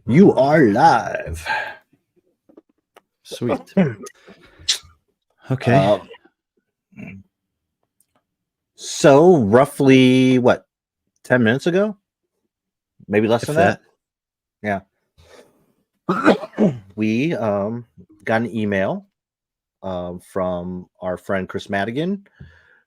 You are live. Sweet. Okay. So roughly 10 minutes ago? Maybe less than that? Yeah. We got an email from our friend Chris Madigan,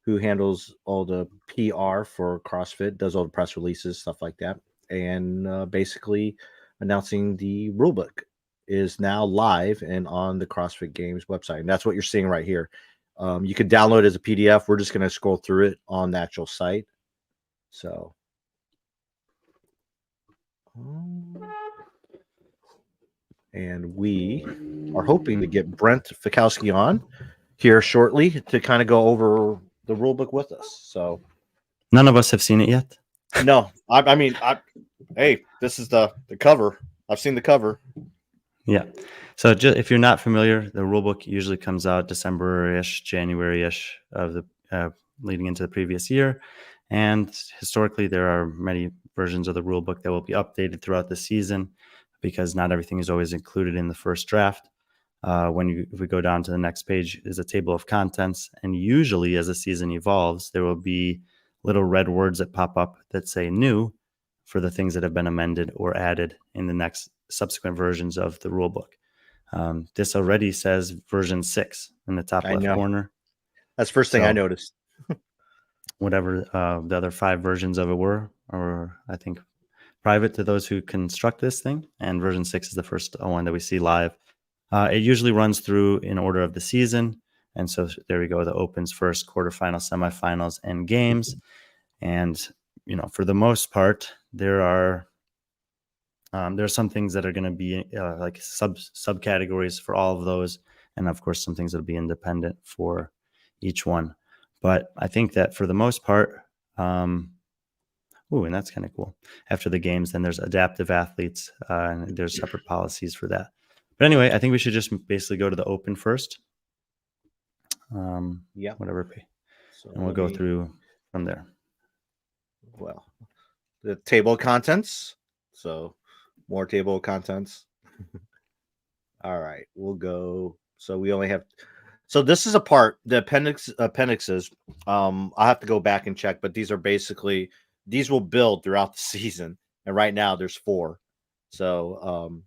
who handles all the PR for CrossFit, does all the press releases, stuff like that, and basically announcing the rulebook is now live and on the CrossFit Games website. And that's what you're seeing right here. You can download it as a PDF. We're just going to scroll through it on the actual site. So, and we are hoping to get Brent Fikowski on here shortly to kind of go over the rulebook with us. So, none of us have seen it yet. No, I mean, hey, this is the cover. I've seen the cover. Yeah. So if you're not familiar, the rulebook usually comes out December-ish, January-ish of the leading into the previous year. And historically, there are many versions of the rulebook that will be updated throughout the season because not everything is always included in the first draft. If we go down to the next page is a table of contents. And usually as the season evolves, there will be little red words that pop up that say new for the things that have been amended or added in the next subsequent versions of the rulebook. This already says version 6 in the top left corner. That's the first thing I noticed. Whatever the other 5 versions of it were, or I think private to those who construct this thing. And version 6 is the first one that we see live. It usually runs through in order of the season. And so there we go. The opens first, quarterfinals, semifinals, and games. And, for the most part, there are some things that are going to be like subcategories for all of those. And of course, some things that will be independent for each one. But I think that for the most part, and that's kind of cool. After the games, then there's adaptive athletes, and there's separate policies for that. But anyway, I think we should just basically go to the open first. Whatever. And we'll go through from there. Well, the table of contents. So more table of contents. All right, we'll go. So we only have. So this is a part, the appendixes. I have to go back and check, but these will build throughout the season. And right now there's 4. So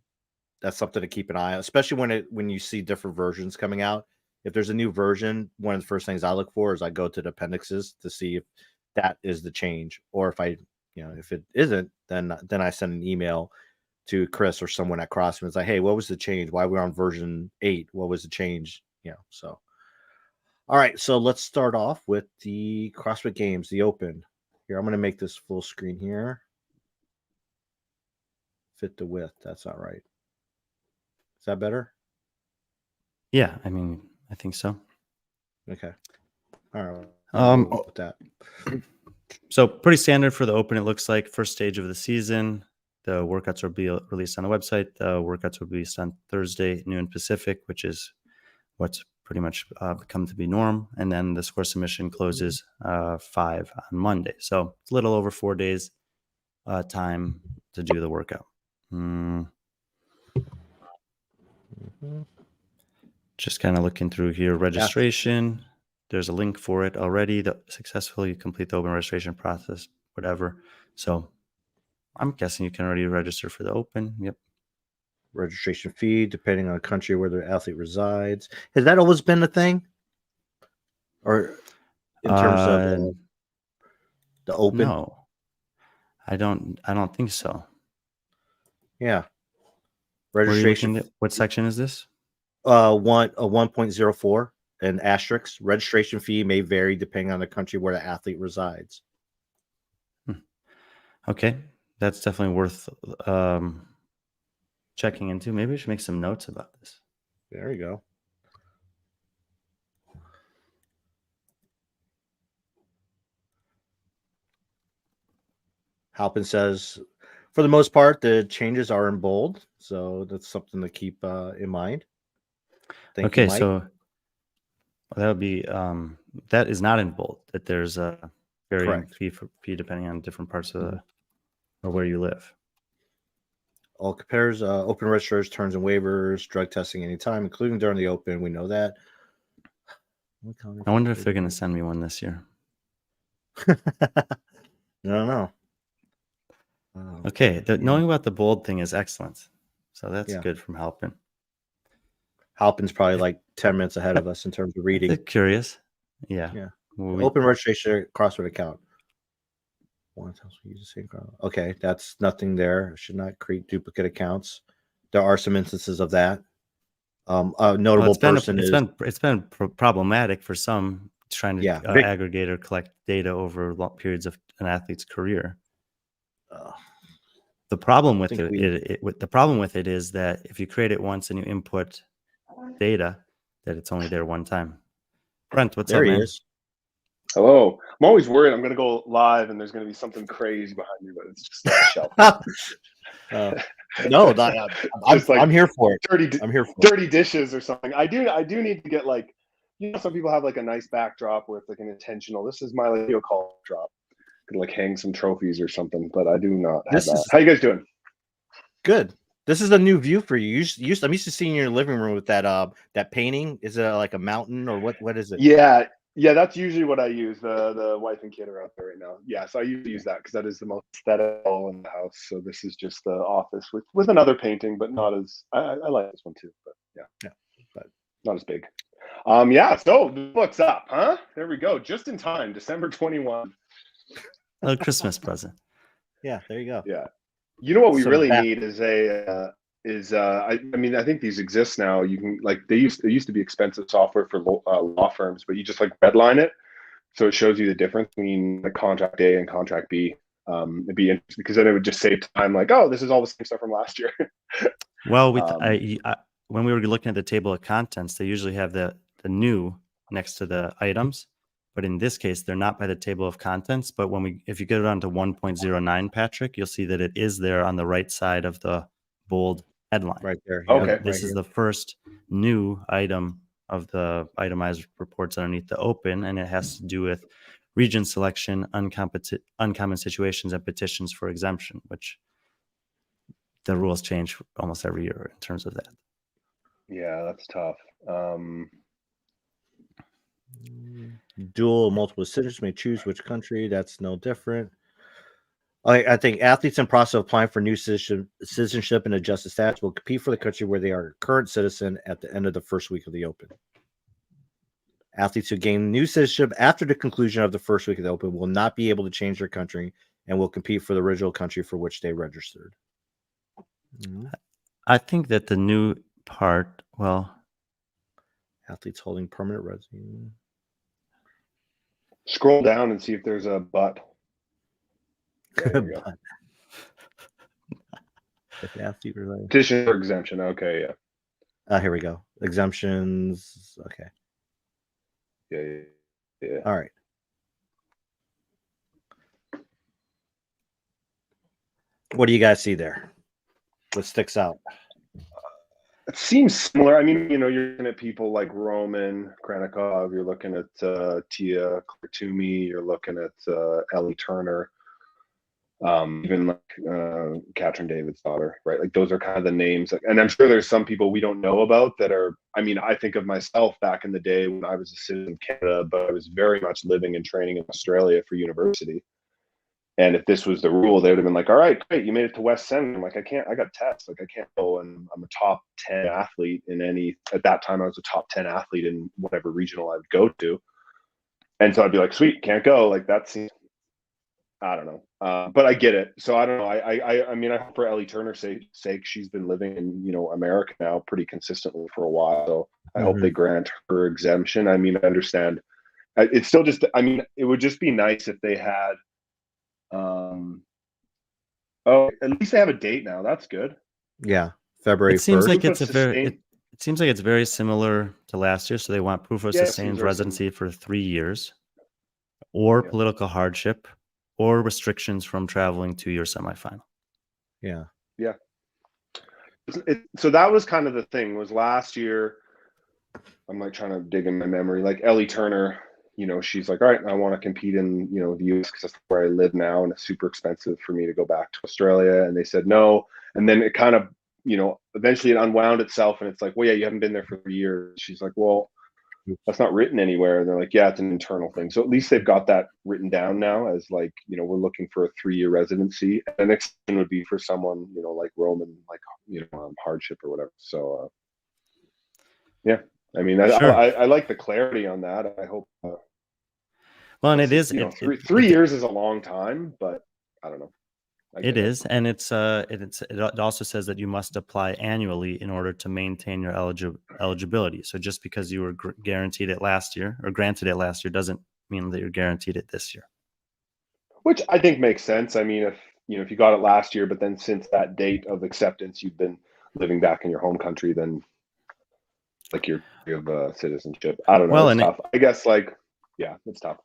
that's something to keep an eye on, especially when you see different versions coming out. If there's a new version, one of the first things I look for is I go to the appendixes to see if that is the change, or if it isn't, then I send an email to Chris or someone at CrossFit. It's like, hey, what was the change? Why we're on version 8? What was the change? So. All right, so let's start off with the CrossFit Games, the Open. Here, I'm going to make this full screen here. Fit the width. That's not right. Is that better? Yeah, I mean, I think so. Okay. All right. With that. So pretty standard for the Open. It looks like first stage of the season. The workouts will be released on the website. The workouts will be released on Thursday, noon Pacific, which is what's pretty much become to be norm. And then the score submission closes 5 on Monday. So it's a little over 4 days time to do the workout. Just kind of looking through here. Registration. Yeah. There's a link for it already. Successfully complete the open registration process, whatever. So I'm guessing you can already register for the Open. Yep. Registration fee, depending on the country where the athlete resides. Has that always been a thing? Or in terms of the Open? No, I don't think so. Yeah. Registration. What section is this? 1.04 and asterisk. Registration fee may vary depending on the country where the athlete resides. Okay, that's definitely worth checking into. Maybe we should make some notes about this. There you go. Halpin says, for the most part, the changes are in bold. So that's something to keep in mind. Thank you, so that would be that is not in bold. That there's varying Correct. fee depending on different parts of the or where you live. All compares open registers, terms and waivers, drug testing anytime, including during the open. We know that. I wonder if they're going to send me one this year. I don't know. Okay, knowing about the bold thing is excellent. So that's good from Halpin. Halpin's probably like 10 minutes ahead of us in terms of reading. Curious. Yeah. Open registration CrossFit account. Okay, that's nothing there. Should not create duplicate accounts. There are some instances of that. A notable person it's been problematic for some trying to aggregate or collect data over long periods of an athlete's career. The problem with it is that if you create it once and you input data, that it's only there one time. Brent, what's up, man? There he is. Hello. I'm always worried I'm going to go live and there's going to be something crazy behind me, but it's just like a shelf. No, I'm here for it. I'm here for dirty dishes or something. I do need to get like, some people have like a nice backdrop with like an intentional. This is my video call drop. Could like hang some trophies or something, but I do not have that. How you guys doing? Good. This is a new view for you. I'm used to seeing you in your living room with that painting. Is it like a mountain or what is it? Yeah, that's usually what I use. The wife and kid are out there right now. Yeah, so I usually use that because that is the most aesthetic in the house. So this is just the office with another painting, but not as I like this one too. But yeah, but not as big. So what's up, huh? There we go. Just in time, December 21. A Christmas present. Yeah, there you go. Yeah, you know what we really need is I think these exist now. You can there used to be expensive software for law firms, but you just like redline it, so it shows you the difference between the contract A and contract B. It'd be interesting because then it would just save time. Like, oh, this is all the same stuff from last year. Well, when we were looking at the table of contents, they usually have the new next to the items, but in this case, they're not by the table of contents. But if you get it onto 1.09, Patrick, you'll see that it is there on the right side of the bold headline right there. Okay, this is the first new item of the itemized reports underneath the open, and it has to do with region selection, uncommon situations, and petitions for exemption, which the rules change almost every year in terms of that. Yeah, that's tough. Dual multiple decisions may choose which country. That's no different. I think athletes in process of applying for new citizenship and adjusted status will compete for the country where they are a current citizen at the end of the first week of the Open. Athletes who gain new citizenship after the conclusion of the first week of the Open will not be able to change their country and will compete for the original country for which they registered. Mm-hmm. I think that the new part, athletes holding permanent residency. Scroll down and see if there's a but. Petition for exemption. Okay, yeah. Here we go. Exemptions. Okay. Yeah. All right. What do you guys see there? What sticks out? It seems similar. I mean, you're looking at people like Roman Kranikov. You're looking at Tia Toomey. You're looking at Ellie Turner. Even like Catherine David's daughter, right? Like those are kind of the names. And I'm sure there's some people we don't know about that are. I mean, I think of myself back in the day when I was a citizen of Canada, but I was very much living and training in Australia for university. And if this was the rule, they would have been like, all right, great, you made it to West End. I'm like, I got tests. Like, I can't go, and I'm a top 10 athlete at that time, I was a top 10 athlete in whatever regional I would go to. And so I'd be like, sweet, can't go. Like, that seems, I don't know. But I get it. So I don't know. I mean, I hope for Ellie Turner's sake, she's been living in, America now pretty consistently for a while. So I hope they grant her exemption. I mean, I understand. It's still just, I mean, it would just be nice if they had, at least they have a date now. That's good. Yeah, February 1st. It seems like it's very similar to last year. So they want proof of sustained residency for 3 years, or political hardship, or restrictions from traveling to your semifinal. Yeah. So that was kind of the thing. Was last year? I'm like trying to dig in my memory. Like Ellie Turner, she's like, all right, I want to compete in, the US because that's where I live now. And it's super expensive for me to go back to Australia. And they said no. And then it kind of, eventually it unwound itself. And it's like, well, yeah, you haven't been there for 3 years. She's like, well, that's not written anywhere. And they're like, yeah, it's an internal thing. So at least they've got that written down now as like, we're looking for a 3-year residency. And the next thing would be for someone, like Roman, like, hardship or whatever. So, yeah, I mean, Sure. I like the clarity on that. I hope, Well, and it is, 3 years is a long time, but I don't know. It is, and it also says that you must apply annually in order to maintain your eligibility. So just because you were guaranteed it last year or granted it last year doesn't mean that you're guaranteed it this year. Which I think makes sense. I mean, if you got it last year, but then since that date of acceptance, you've been living back in your home country, then like you have citizenship. I don't know. Well, it's tough. I guess yeah, it's tough.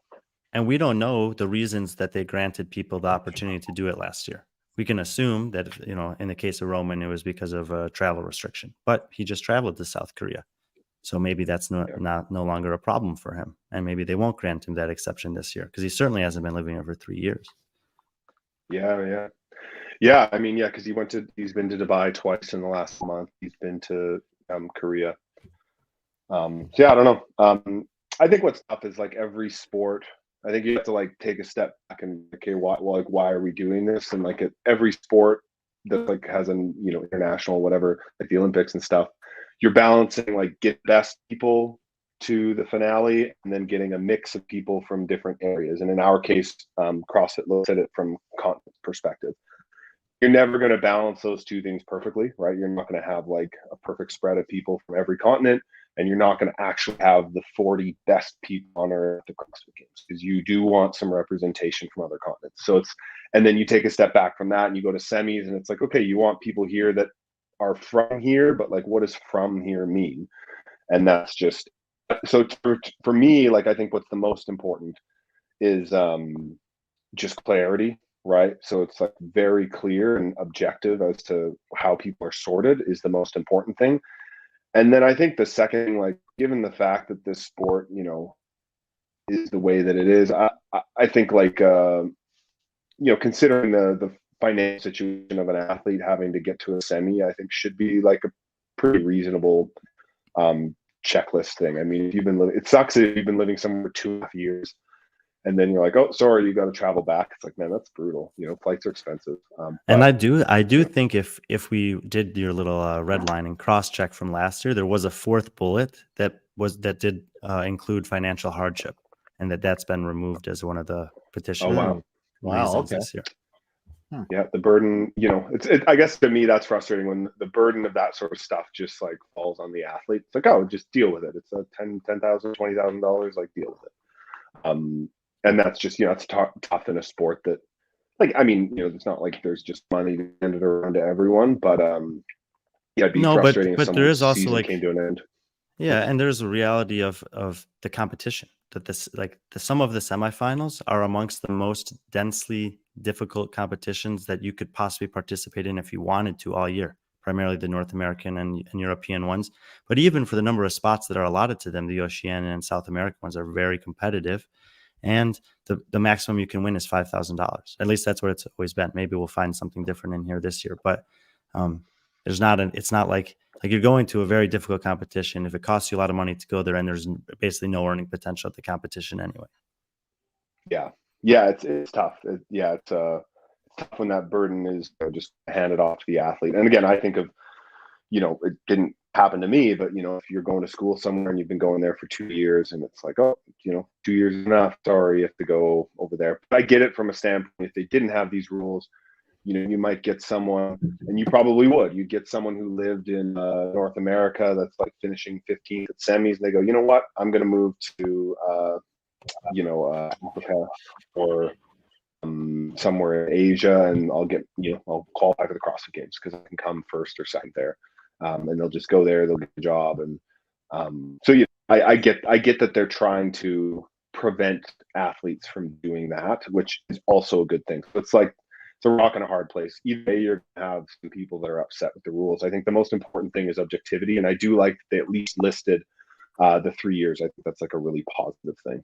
And we don't know the reasons that they granted people the opportunity to do it last year. We can assume that, in the case of Roman, it was because of a travel restriction, but he just traveled to South Korea. So maybe that's no longer a problem for him. And maybe they won't grant him that exception this year because he certainly hasn't been living there for 3 years. Yeah. Yeah. I mean, yeah, because he's been to Dubai twice in the last month. He's been to Korea. So yeah, I don't know. I think what's tough is like every sport, I think you have to like take a step back and okay, why are we doing this? And like at every sport that like has an international whatever, like the Olympics and stuff, you're balancing like get best people to the finale and then getting a mix of people from different areas. And in our case, CrossFit looks at it from continent perspective. You're never going to balance those two things perfectly, right? You're not going to have like a perfect spread of people from every continent. And you're not going to actually have the 40 best people on earth at the CrossFit Games because you do want some representation from other continents. So and then you take a step back from that and you go to semis and it's like, okay, you want people here that are from here, but like, what does from here mean? And that's just, so for me, like, I think what's the most important is just clarity, right? So it's like very clear and objective as to how people are sorted is the most important thing. And then I think the second, like, given the fact that this sport, is the way that it is, I think like, considering the financial situation of an athlete having to get to a semi, I think should be like a pretty reasonable checklist thing. I mean, if you've been living, it sucks if you've been living somewhere for 2.5 years and then you're like, oh, sorry, you got to travel back. It's like, man, that's brutal. Flights are expensive. And I do think if we did your little redlining cross check from last year, there was a fourth bullet that did include financial hardship, and that's been removed as one of the petition reasons this year. Yeah, the burden, I guess to me that's frustrating when the burden of that sort of stuff just like falls on the athlete. It's like, oh, just deal with it. It's a $10,000, $20,000, like deal with it. And that's just, it's tough in a sport that, like, I mean, it's not like there's just money handed around to everyone, but yeah, it'd be frustrating if there is also season like came to an end. Yeah, and there's a reality of the competition that some of the semifinals are amongst the most densely difficult competitions that you could possibly participate in if you wanted to all year, primarily the North American and European ones. But even for the number of spots that are allotted to them, the Oceania and South American ones are very competitive. And the maximum you can win is $5,000. At least that's what it's always been. Maybe we'll find something different in here this year, but it's not like you're going to a very difficult competition. If it costs you a lot of money to go there, and there's basically no earning potential at the competition anyway. Yeah, it's tough. It's tough when that burden is just handed off to the athlete. And again, I think of, it didn't happen to me, but if you're going to school somewhere and you've been going there for 2 years and it's like, oh, 2 years is enough, sorry, you have to go over there. But I get it from a standpoint, if they didn't have these rules, you might get someone, and you probably would, you'd get someone who lived in North America that's like finishing 15th at semis, and they go, you know what, I'm going to move to Africa or somewhere in Asia, and I'll get, I'll qualify for the CrossFit Games because I can come first or second there. And they'll just go there, they'll get a job. And so I get that they're trying to prevent athletes from doing that, which is also a good thing. So it's like, it's a rock and a hard place. Either way, you're going to have some people that are upset with the rules. I think the most important thing is objectivity. And I do like that they at least listed the 3 years. I think that's like a really positive thing.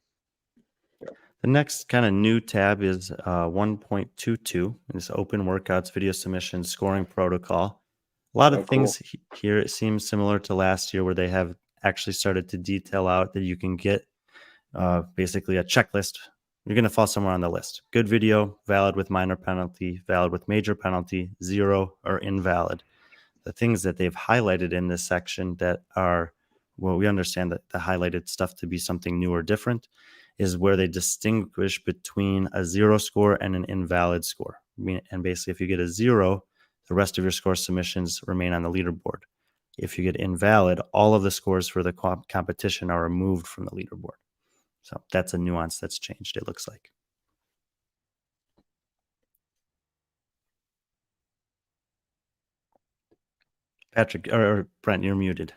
The next kind of new tab is 1.22. This open workouts, video submissions, scoring protocol. A lot of things here, it seems similar to last year, where they have actually started to detail out that you can get basically a checklist. You're going to fall somewhere on the list. Good video, valid with minor penalty, valid with major penalty, 0 or invalid. The things that they've highlighted in this section that are, well, we understand that the highlighted stuff to be something new or different, is where they distinguish between a 0 score and an invalid score. And basically, if you get a 0, the rest of your score submissions remain on the leaderboard. If you get invalid, all of the scores for the competition are removed from the leaderboard. So that's a nuance that's changed, it looks like. Patrick, or Brent, you're muted.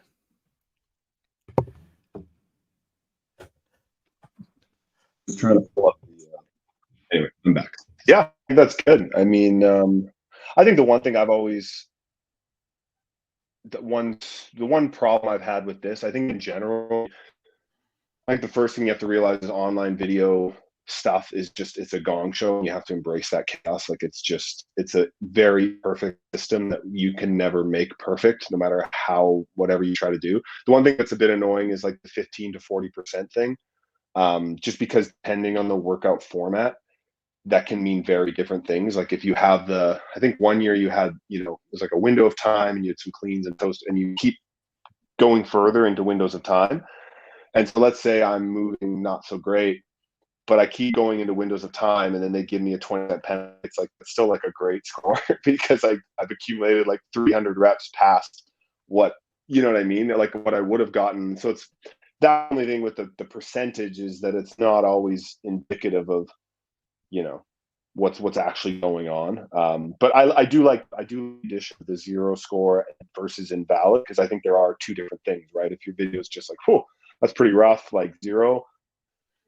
Just trying to pull up the, anyway, I'm back. Yeah, that's good. I mean, I think the one thing I've always, the one problem I've had with this, I think in general, I think the first thing you have to realize is online video stuff is just, it's a gong show, and you have to embrace that chaos. Like it's a very perfect system that you can never make perfect, no matter how, whatever you try to do. The one thing that's a bit annoying is like the 15 to 40% thing. Just because depending on the workout format, that can mean very different things. Like if you have I think one year you had, it was like a window of time, and you had some cleans and toast, and you keep going further into windows of time. And so let's say I'm moving not so great, but I keep going into windows of time, and then they give me a 20% penalty. It's still like a great score because I've accumulated like 300 reps past what, you know what I mean? Like what I would have gotten. So it's the only thing with the percentage is that it's not always indicative of, what's actually going on. But I do like the addition of the 0 score versus invalid, because I think there are two different things, right? If your video is just like, whoa, that's pretty rough, like 0.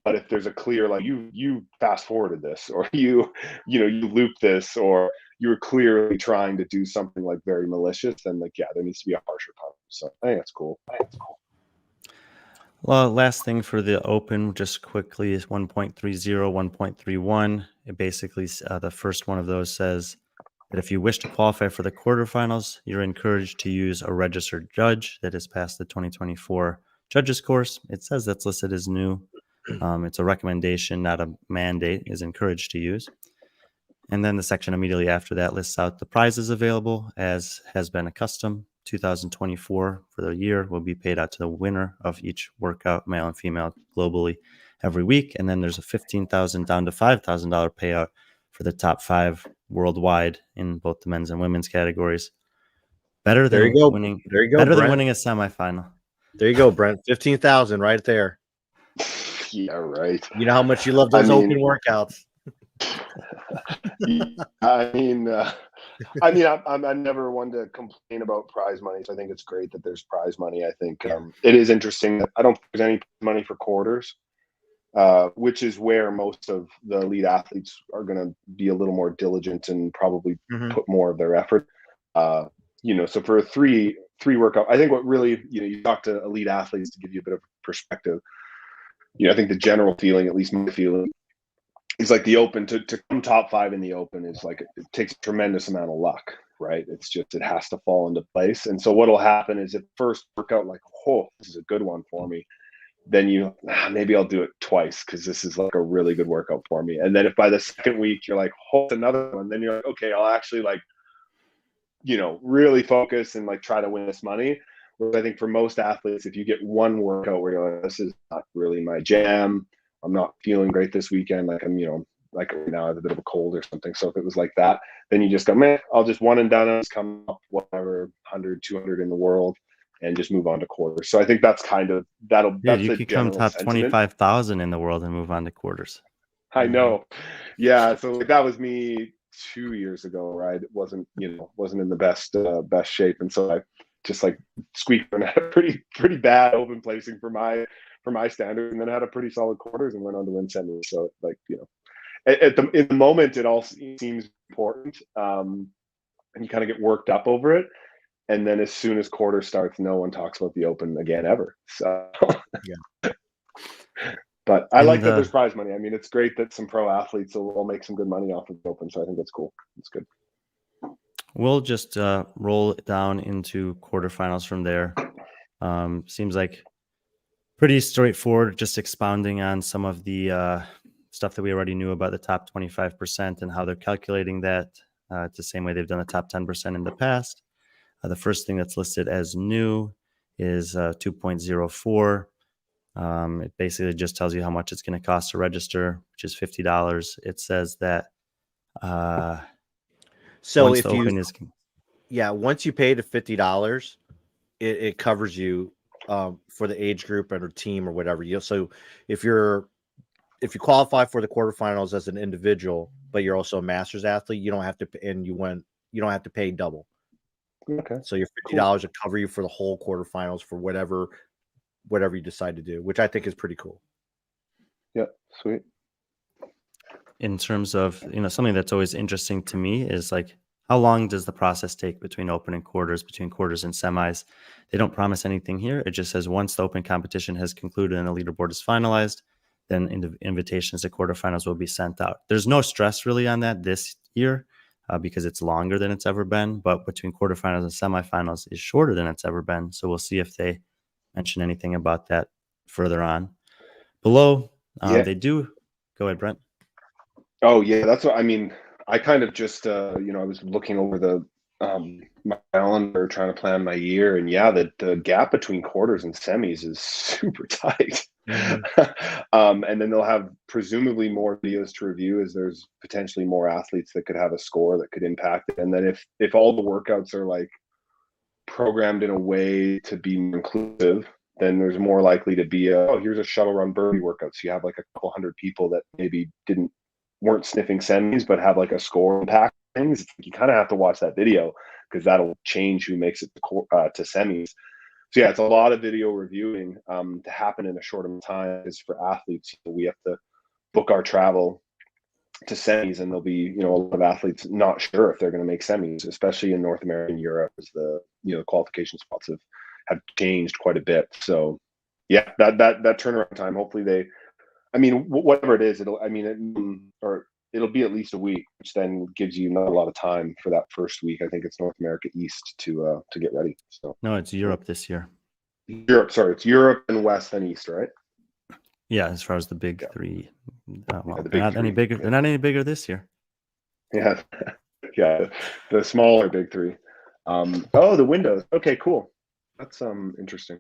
But if there's a clear, like you fast forwarded this, or you looped this, or you were clearly trying to do something like very malicious, then like, yeah, there needs to be a harsher punishment. So I think that's cool. Well, last thing for the open, just quickly, is 1.30, 1.31. It basically, the first one of those says that if you wish to qualify for the quarterfinals, you're encouraged to use a registered judge that has passed the 2024 judges course. It says that's listed as new. It's a recommendation, not a mandate, is encouraged to use. And then the section immediately after that lists out the prizes available, as has been a custom. 2024 for the year will be paid out to the winner of each workout, male and female, globally every week. And then there's a $15,000 down to $5,000 payout for the top 5 worldwide in both the men's and women's categories. Better than winning. There you go, Better Brent. than winning a semifinal. There you go, Brent. 15,000 right there. Yeah, right. You know how much you love those open workouts. I'm never one to complain about prize money. So I think it's great that there's prize money. I think it is interesting that I don't think there's any money for quarters, which is where most of the elite athletes are going to be a little more diligent and probably put more of their effort. So for a three workout, I think what really, you talk to elite athletes to give you a bit of perspective. I think the general feeling, at least my feeling, is like the open to come top 5 in the open is like, it takes a tremendous amount of luck, right? It's just, it has to fall into place. And so what'll happen is if first workout, like, oh, this is a good one for me, then maybe I'll do it twice because this is like a really good workout for me. And then if by the second week you're like, oh, it's another one, then you're like, okay, I'll actually like, really focus and like try to win this money. Whereas I think for most athletes, if you get one workout where you're like, this is not really my jam, I'm not feeling great this weekend, like I'm, like right now I have a bit of a cold or something. So if it was like that, then you just go, man, I'll just one and done, I'll just come up whatever 100, 200 in the world and just move on to quarters. So I think that's kind of, that's you could come top 25,000 in the world and move on to quarters. I know. Yeah. So like, that was me 2 years ago, right? It wasn't in the best shape. And so I just like squeaked and had a pretty bad open placing for my standard, and then had a pretty solid quarters and went on to win semis. So like, in the moment, it all seems important. And you kind of get worked up over it. And then as soon as quarter starts, no one talks about the open again ever. So yeah. But I And like that there's prize money. I mean, it's great that some pro athletes will make some good money off of the Open. So I think that's cool. It's good. We'll just roll it down into quarterfinals from there. Seems like pretty straightforward, just expounding on some of the stuff that we already knew about the top 25% and how they're calculating that. It's the same way they've done the top 10% in the past. The first thing that's listed as new is 2.04. It basically just tells you how much it's going to cost to register, which is $50. It says that So once if the you, open is, once you pay the $50, it covers you for the age group or team or whatever. So if you qualify for the quarterfinals as an individual, but you're also a masters athlete, you don't have to, and you don't have to pay double. Okay. So your $50 will cover you for the whole quarterfinals for whatever you decide to do, which I think is pretty cool. Yeah, sweet. in terms of, something that's always interesting to me is like, how long does the process take between open and quarters, between quarters and semis? They don't promise anything here. It just says once the open competition has concluded and the leaderboard is finalized, then invitations to quarterfinals will be sent out. There's no stress really on that this year because it's longer than it's ever been, but between quarterfinals and semifinals is shorter than it's ever been. So we'll see if they mention anything about that further on. Below, they do. Go ahead, Brent. Oh yeah, that's what I mean. I kind of just I was looking over the my calendar trying to plan my year, and yeah, the gap between quarters and semis is super tight. Mm-hmm. And then they'll have presumably more videos to review, as there's potentially more athletes that could have a score that could impact it. And then if all the workouts are like programmed in a way to be inclusive, then there's more likely to be here's a shuttle run birdie workout. So you have like a couple hundred people that maybe weren't sniffing semis but have like a score impact things. You kind of have to watch that video because that'll change who makes it to semis. So yeah, it's a lot of video reviewing to happen in a short amount of time. Because for athletes, we have to book our travel to semis, and there'll be a lot of athletes not sure if they're going to make semis, especially in North America and Europe, as the qualification spots have changed quite a bit. So yeah, that turnaround time, hopefully whatever it is, it'll be at least a week, which then gives you not a lot of time for that first week. I think it's North America East to get ready. So no, it's Europe this year. Europe, sorry, it's Europe and West and East, right? Yeah, as far as the big three. The they're not any bigger. Okay. They're not any bigger this year. Yeah, yeah, the smaller big three. The windows. Okay, cool. That's interesting.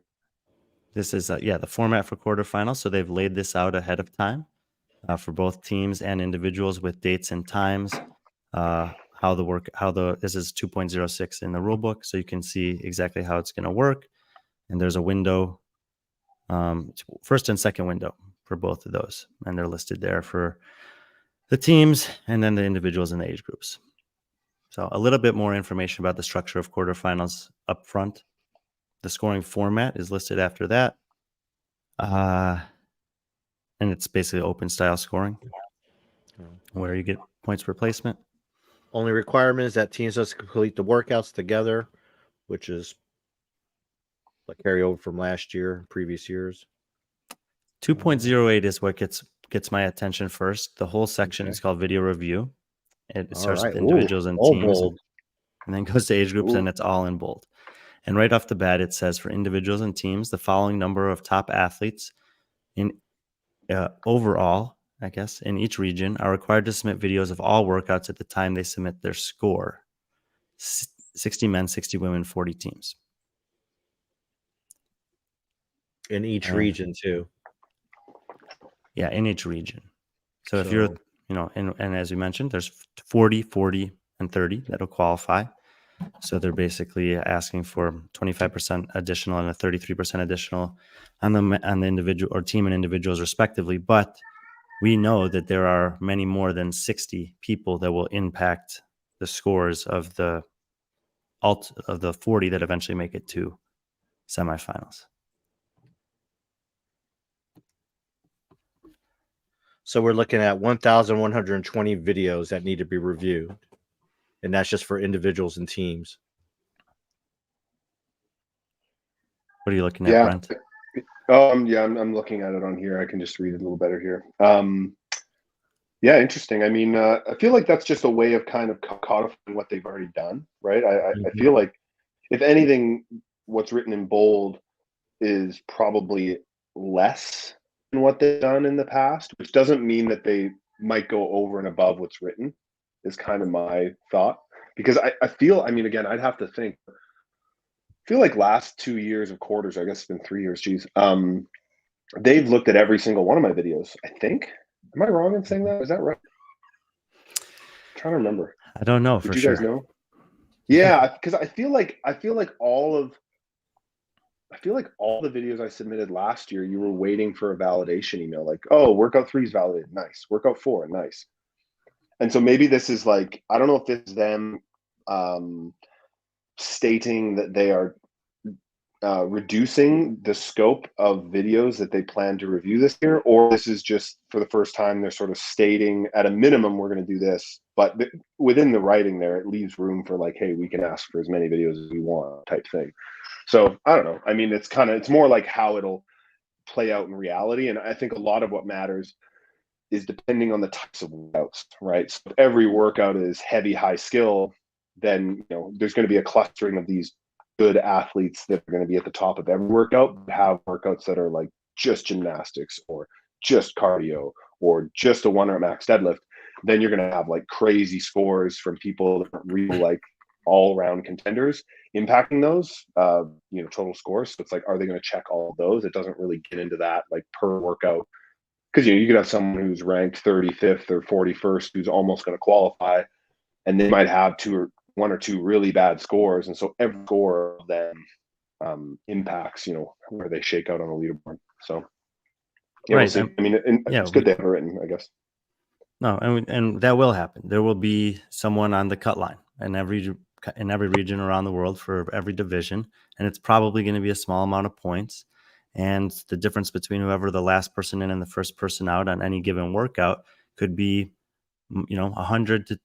This is the format for quarterfinals. So they've laid this out ahead of time for both teams and individuals with dates and times. This is 2.06 in the rulebook, so you can see exactly how it's going to work. And there's a window, first and second window for both of those, and they're listed there for the teams and then the individuals and the age groups. So a little bit more information about the structure of quarterfinals up front. The scoring format is listed after that. And it's basically open style scoring where you get points per placement. Only requirement is that teams must complete the workouts together, which is like carryover from last year, previous years. 2.08 is what gets my attention first. The whole section is called video review. It starts with individuals and teams, and then goes to age groups, and it's all in bold. And right off the bat, it says for individuals and teams, the following number of top athletes in overall, I guess, in each region are required to submit videos of all workouts at the time they submit their score. 60 men, 60 women, 40 teams. In each region too. Yeah, in each region. So if you're, and as we mentioned, there's 40, 40, and 30 that'll qualify. So they're basically asking for 25% additional and a 33% additional on the individual or team and individuals respectively. But we know that there are many more than 60 people that will impact the scores of the 40 that eventually make it to semifinals. So we're looking at 1,120 videos that need to be reviewed. And that's just for individuals and teams. What are you looking at, Brent? Oh, yeah, I'm looking at it on here. I can just read it a little better here. Yeah, interesting. I mean, I feel like that's just a way of kind of codifying what they've already done, right? I Mhm. feel like, if anything, what's written in bold is probably less than what they've done in the past, which doesn't mean that they might go over and above what's written, is kind of my thought. Because I feel, I mean, again, I'd have to think, I feel like last 2 years of quarters, I guess it's been 3 years, geez. They've looked at every single one of my videos, I think. Am I wrong in saying that? Is that right? I'm trying to remember. I don't know Would for you guys sure. know? Yeah, because I feel like all the videos I submitted last year, you were waiting for a validation email, like, oh, workout 3 is validated, nice. Workout 4, nice. And so maybe this is like, I don't know if this is them stating that they are reducing the scope of videos that they plan to review this year, or this is just for the first time they're sort of stating, at a minimum, we're going to do this, but within the writing there, it leaves room for like, hey, we can ask for as many videos as we want, type thing. So I don't know. I mean, it's more like how it'll play out in reality, and I think a lot of what matters is depending on the types of workouts, right? So if every workout is heavy, high skill, then there's going to be a clustering of these good athletes that are going to be at the top of every workout, have workouts that are like just gymnastics or just cardio or just a 1 rep max deadlift. Then you're going to have like crazy scores from people that are real like all around contenders impacting those total scores. So it's like, are they going to check all of those? It doesn't really get into that like per workout, because you could have someone who's ranked 35th or 41st who's almost going to qualify, and they might have one or two really bad scores, and so every score of them impacts where they shake out on the leaderboard. So yeah, we'll Right. see. I mean, Yeah. it's good they have it written, I guess. No, and that will happen. There will be someone on the cut line in every region around the world for every division, and it's probably going to be a small amount of points. And the difference between whoever the last person in and the first person out on any given workout could be, 100 to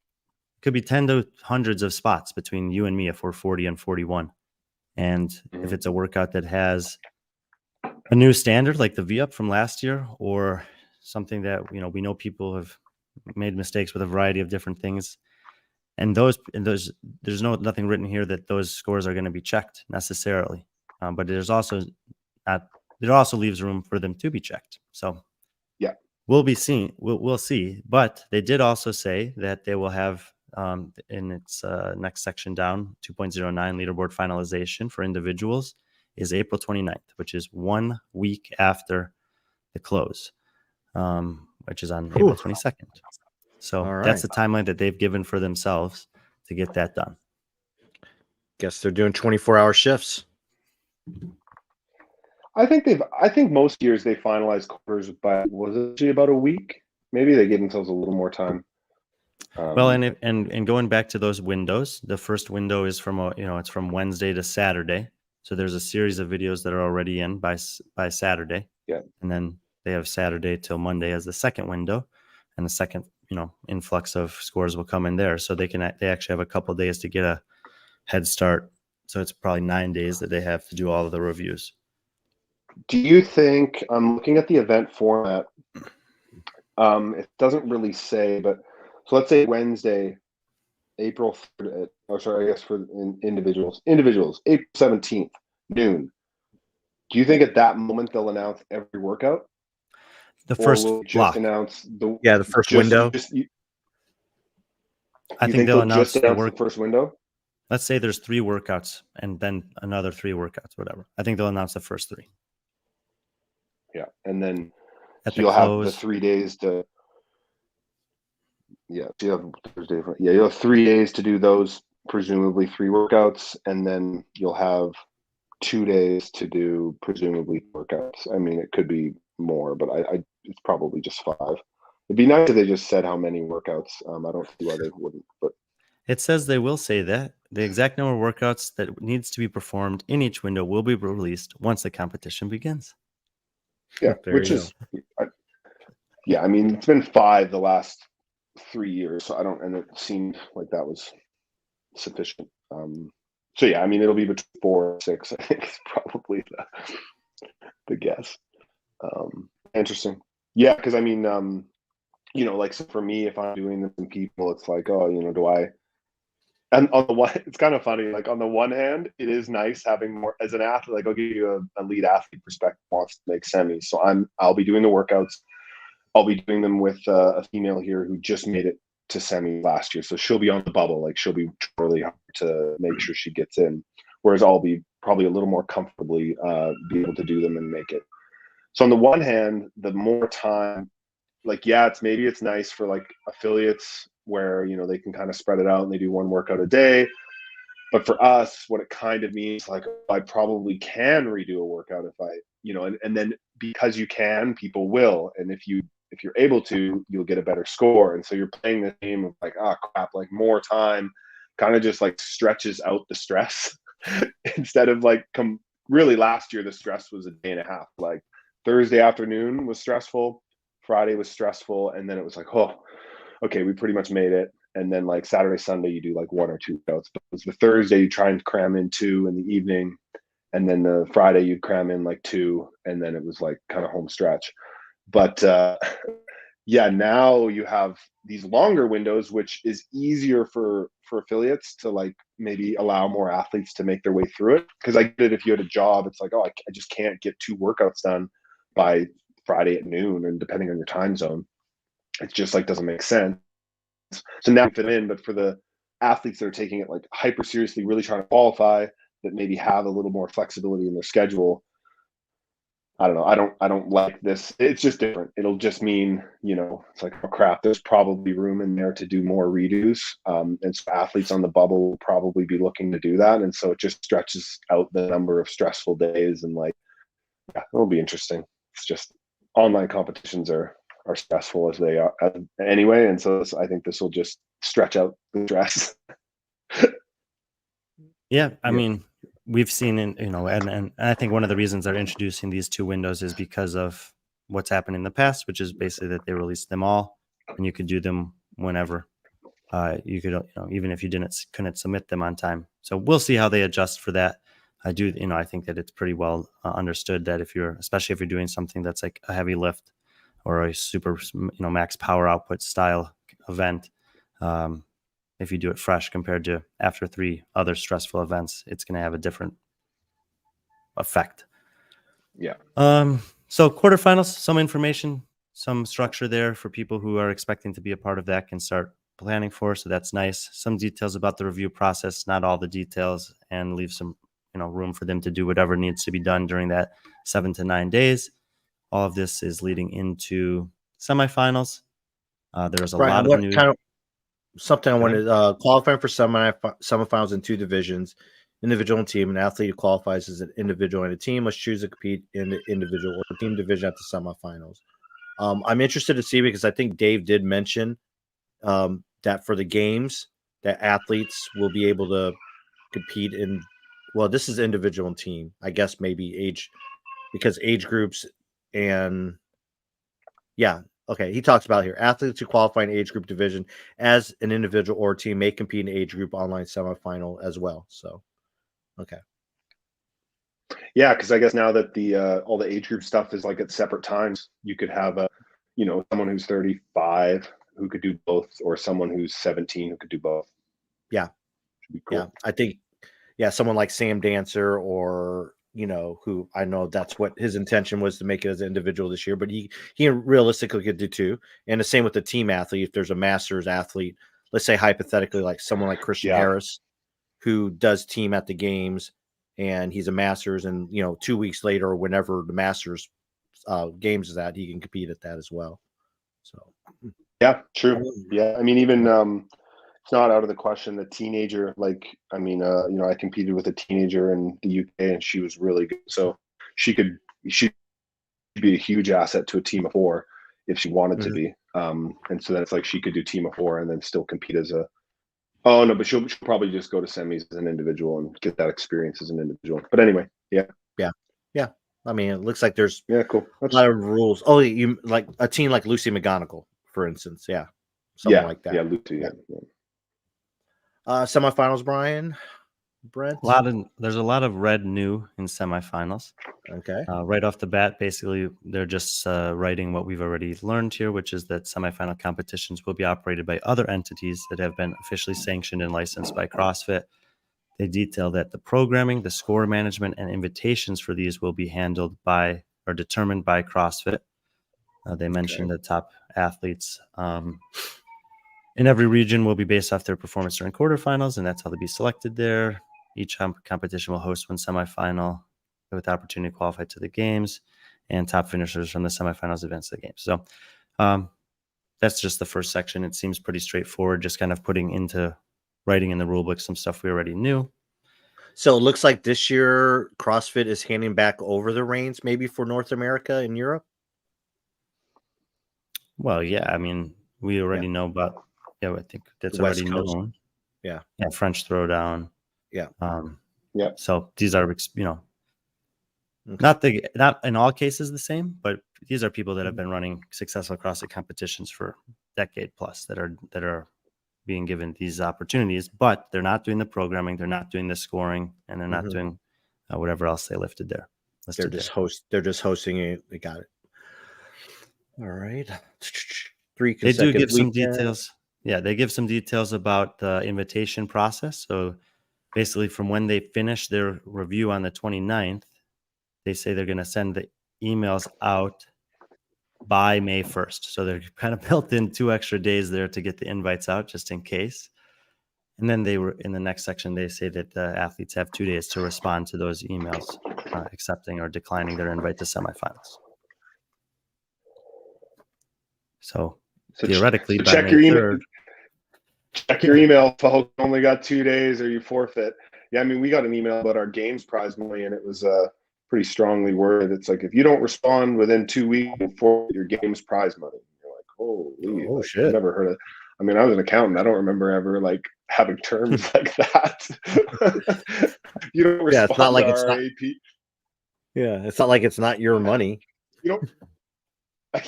could be 10 to hundreds of spots between you and me if we're 40 and 41. And if it's a workout that has a new standard like the V up from last year, or something that we know people have made mistakes with a variety of different things, and there's nothing written here that those scores are going to be checked necessarily, but there also leaves room for them to be checked. So yeah, we'll see. But they did also say that they will have in its next section down, 2.09 leaderboard finalization for individuals is April 29th, which is 1 week after the close, which is on April 22nd. So that's the timeline that they've given for themselves to get that done. Guess they're doing 24-hour shifts. I think most years they finalize quarters by, was it actually about a week? Maybe they give themselves a little more time. Well, and going back to those windows, the first window is from it's from Wednesday to Saturday. So there's a series of videos that are already in by Saturday. Yeah. And then they have Saturday till Monday as the second window, and the second influx of scores will come in there. So they actually have a couple of days to get a head start. So it's probably 9 days that they have to do all of the reviews. Do you think, I'm looking at the event format, it doesn't really say, but so let's say Wednesday, April 3rd, I guess for individuals, April 17th, noon. Do you think at that moment they'll announce every workout? The Or first will just block. announce the first window. I think they'll announce the first window. Let's say there's 3 workouts and then another 3 workouts, whatever. I think they'll announce the first 3. Yeah, and then you'll have the 3 days to. Yeah, so you have Thursday. Yeah, you'll have 3 days to do those presumably 3 workouts, and then you'll have 2 days to do presumably workouts. I mean, it could be more, but it's probably just 5. It'd be nice if they just said how many workouts. I don't see why they wouldn't, but it says they will say that the exact number of workouts that needs to be performed in each window will be released once the competition begins. Yeah, which is, I mean, it's been 5 the last 3 years, so and it seemed like that was sufficient. So yeah, I mean, it'll be between 4 and 6. I think is probably the guess. Interesting. Yeah, because I mean, like so for me, if I'm doing this in people, it's like, oh, do I? And on the one, it's kind of funny. Like on the one hand, it is nice having more as an athlete. Like I'll give you a lead athlete perspective. Wants to make semis, so I'll be doing the workouts. I'll be doing them with a female here who just made it to semi last year, so she'll be on the bubble. Like she'll be really hard to make sure she gets in. Whereas I'll be probably a little more comfortably be able to do them and make it. So on the one hand, the more time, like it's nice for like affiliates where they can kind of spread it out and they do one workout a day. But for us, what it kind of means, like I probably can redo a workout if I, and then because you can, people will, and if you're able to, you'll get a better score. And so you're playing the game of like, oh crap, like more time kind of just like stretches out the stress instead of like really last year the stress was a day and a half. Like Thursday afternoon was stressful, Friday was stressful, and then it was like, oh, okay, we pretty much made it. And then like Saturday, Sunday, you do like one or two workouts. But it was the Thursday you try and cram in 2 in the evening, and then the Friday you'd cram in like 2, and then it was like kind of home stretch. But yeah, now you have these longer windows, which is easier for affiliates to like maybe allow more athletes to make their way through it. Because I get it, if you had a job, it's like, oh, I just can't get 2 workouts done by Friday at noon, and depending on your time zone, it just like doesn't make sense. So now fit in, but for the athletes that are taking it like hyper seriously, really trying to qualify, that maybe have a little more flexibility in their schedule, I don't know. I don't like this. It's just different. It'll just mean, it's like, oh crap, there's probably room in there to do more redos. And so athletes on the bubble will probably be looking to do that. And so it just stretches out the number of stressful days, and like, yeah, it'll be interesting. It's just online competitions are stressful as they are anyway. And so I think this will just stretch out the stress. Yeah. I mean, we've seen and I think one of the reasons they're introducing these 2 windows is because of what's happened in the past, which is basically that they released them all and you could do them whenever. You could, even if you couldn't submit them on time. So we'll see how they adjust for that. I think that it's pretty well understood that especially if you're doing something that's like a heavy lift or a super, max power output style event, if you do it fresh compared to after 3 other stressful events, it's going to have a different effect. Yeah. So quarterfinals, some information, some structure there for people who are expecting to be a part of that can start planning for. So that's nice. Some details about the review process, not all the details, and leave some room for them to do whatever needs to be done during that 7 to 9 days. All of this is leading into semifinals. There's a lot of new. Something I wanted qualifying for semifinals in 2 divisions, individual and team. An athlete who qualifies as an individual and a team must choose to compete in the individual or team division at the semifinals. I'm interested to see, because I think Dave did mention that for the games, that athletes will be able to compete in. Well, this is individual and team. I guess maybe age, because age groups and yeah. Okay, he talks about here athletes who qualify in age group division as an individual or team may compete in age group online semifinal as well. So, okay. Yeah, because I guess now that the all the age group stuff is like at separate times, you could have someone who's 35 who could do both, or someone who's 17 who could do both. Yeah, should be cool. Yeah, I think someone like Sam Dancer, or who I know that's what his intention was, to make it as an individual this year, but he realistically could do 2. And the same with the team athlete. If there's a masters athlete, let's say hypothetically, like someone like Christian Harris, who does team at the games, and he's a masters, and 2 weeks later, or whenever the masters games is at, he can compete at that as well. So yeah, true. Yeah, I mean, even it's not out of the question. The teenager, I competed with a teenager in the UK, and she was really good. So she'd be a huge asset to a team of 4 if she wanted to be. And so that's like she could do team of 4 and then still compete as a. Oh no, but she'll probably just go to semis as an individual and get that experience as an individual. But anyway, yeah. I mean, it looks like there's cool. A lot of rules. Oh, you like a team like Lucy McGonigal, for instance. Yeah, something like that. Yeah, Lucy. Yeah. Semifinals, Brian. Brent? There's a lot of red new in semifinals. Okay. Right off the bat, basically, they're just writing what we've already learned here, which is that semifinal competitions will be operated by other entities that have been officially sanctioned and licensed by CrossFit. They detail that the programming, the score management, and invitations for these will be handled by or determined by CrossFit. They mentioned the top athletes in every region will be based off their performance during quarterfinals, and that's how they'll be selected there. Each competition will host one semifinal with the opportunity to qualify to the games, and top finishers from the semifinals advance to the games. So that's just the first section. It seems pretty straightforward, just kind of putting into writing in the rulebook some stuff we already knew. So it looks like this year CrossFit is handing back over the reins, maybe for North America and Europe. Well, yeah, I mean, we already know about. Yeah, I think that's The West already Coast. known. Yeah. Yeah, French throwdown. Yeah. Yeah. So these are, Okay. not in all cases the same, but these are people that have been running successful CrossFit competitions for a decade plus that are being given these opportunities, but they're not doing the programming, they're not doing the scoring, and they're not doing whatever else they listed there. They're just hosting it. We got it. All right. 3 They do consecutive give some weekends. details. Yeah, they give some details about the invitation process. So basically, from when they finish their review on the 29th, they say they're going to send the emails out by May 1st. So they're kind of built in 2 extra days there to get the invites out just in case. And then they were in the next section, they say that the athletes have 2 days to respond to those emails, accepting or declining their invite to semifinals. So theoretically, by May 3rd. Check your email, folks. Only got 2 days or you forfeit. Yeah, I mean, we got an email about our games prize money, and it was pretty strongly worded. It's like, if you don't respond within 2 weeks, you forfeit your games prize money. You're like, holy, Oh, like, shit. I've never heard of. I mean, I was an accountant. I don't remember ever like having terms like that. You don't respond it's not like to it's our not. AP. Yeah, it's not like it's not your money. You don't.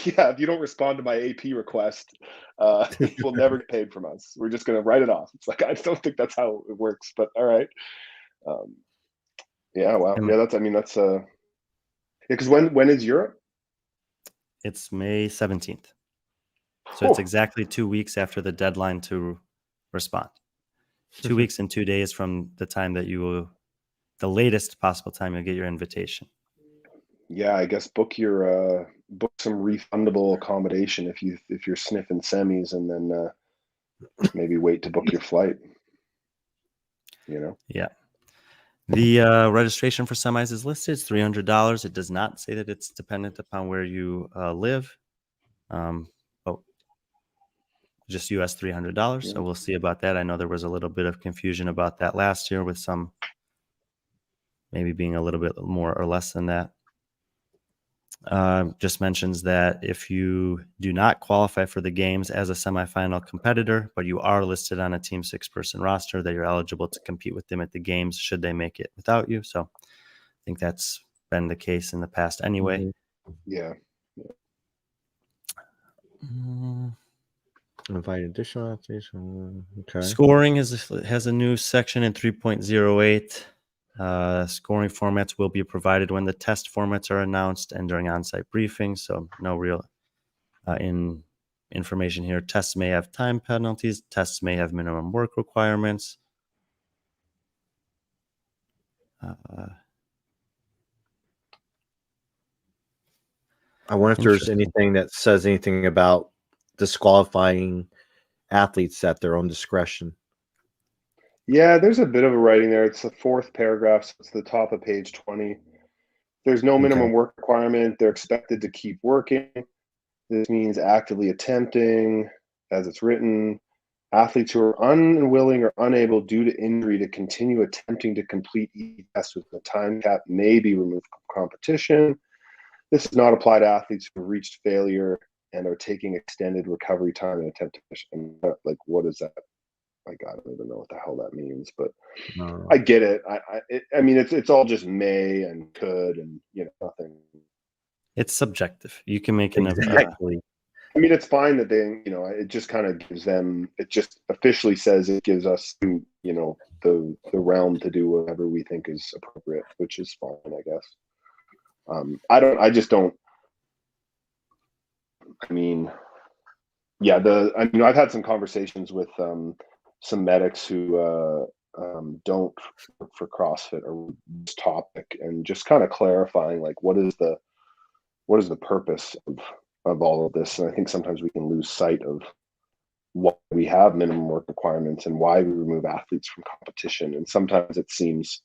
Yeah, if you don't respond to my AP request, you will never get paid from us. We're just going to write it off. It's like, I don't think that's how it works, but all right. Yeah, wow. Yeah, that's yeah, because when is Europe? It's May 17th. So it's exactly 2 weeks after the deadline to respond. 2 weeks and 2 days from the time that the latest possible time you'll get your invitation. Yeah, I guess book some refundable accommodation if you're sniffing semis, and then maybe wait to book your flight. Yeah. The registration for semis is listed. It's $300. It does not say that it's dependent upon where you live. But just US $300. So we'll see about that. I know there was a little bit of confusion about that last year, with some maybe being a little bit more or less than that. Just mentions that if you do not qualify for the games as a semifinal competitor, but you are listed on a Team 6-person roster, that you're eligible to compete with them at the games should they make it without you. So I think that's been the case in the past anyway. Yeah. Invite additional athletes. Okay. Scoring has a new section in 3.08. Scoring formats will be provided when the test formats are announced and during on-site briefings. So no real information here. Tests may have time penalties. Tests may have minimum work requirements. I wonder if there's anything that says anything about disqualifying athletes at their own discretion. Yeah, there's a bit of a writing there. It's the 4th paragraph, so it's the top of page 20. There's no minimum work requirement. They're expected to keep working. This means actively attempting, as it's written. Athletes who are unwilling or unable due to injury to continue attempting to complete each test with a time cap may be removed from competition. This does not apply to athletes who have reached failure and are taking extended recovery time and attempt to finish. And like, what is that? Like, I don't even know what the hell that means, but I get it. I mean, it's all just may and could, and nothing. It's subjective. You can make exactly. I mean, it's fine that they, it just kind of gives them. It just officially says it gives us, the realm to do whatever we think is appropriate, which is fine, I guess. I just don't. I mean, yeah, I've had some conversations with some medics who don't work for CrossFit or this topic, and just kind of clarifying like what is the purpose of all of this. And I think sometimes we can lose sight of why we have minimum work requirements and why we remove athletes from competition. And sometimes it seems,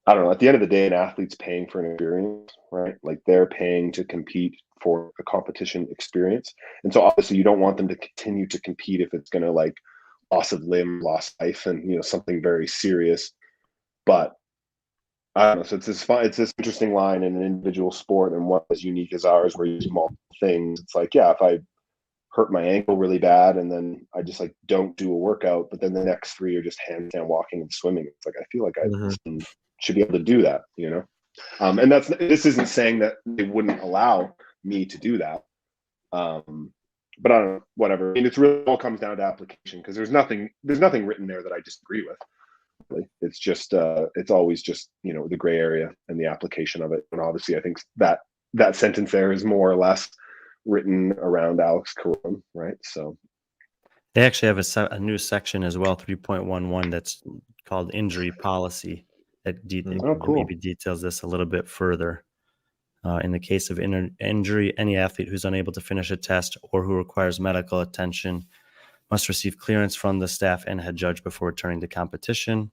I don't know, at the end of the day, an athlete's paying for an experience, right? Like they're paying to compete for a competition experience. And so obviously you don't want them to continue to compete if it's going to like loss of limb, loss of life, and, you know, something very serious. But I don't know. So it's this interesting line in an individual sport, and what is unique as ours, where you do multiple things. It's like, yeah, if I hurt my ankle really bad and then I just like don't do a workout, but then the next 3 are just handstand walking and swimming, it's like I feel like I should be able to do that, you know. And this isn't saying that they wouldn't allow me to do that, but I don't know, whatever. I mean, it's really all comes down to application, because there's nothing written there that I disagree with. It's just it's always just, you know, the gray area and the application of it. And obviously I think that sentence there is more or less written around Alex Caron, right? So They actually have a new section as well, 3.11, that's called injury policy, that cool. maybe details this a little bit further. In the case of injury, any athlete who's unable to finish a test or who requires medical attention must receive clearance from the staff and head judge before returning to competition.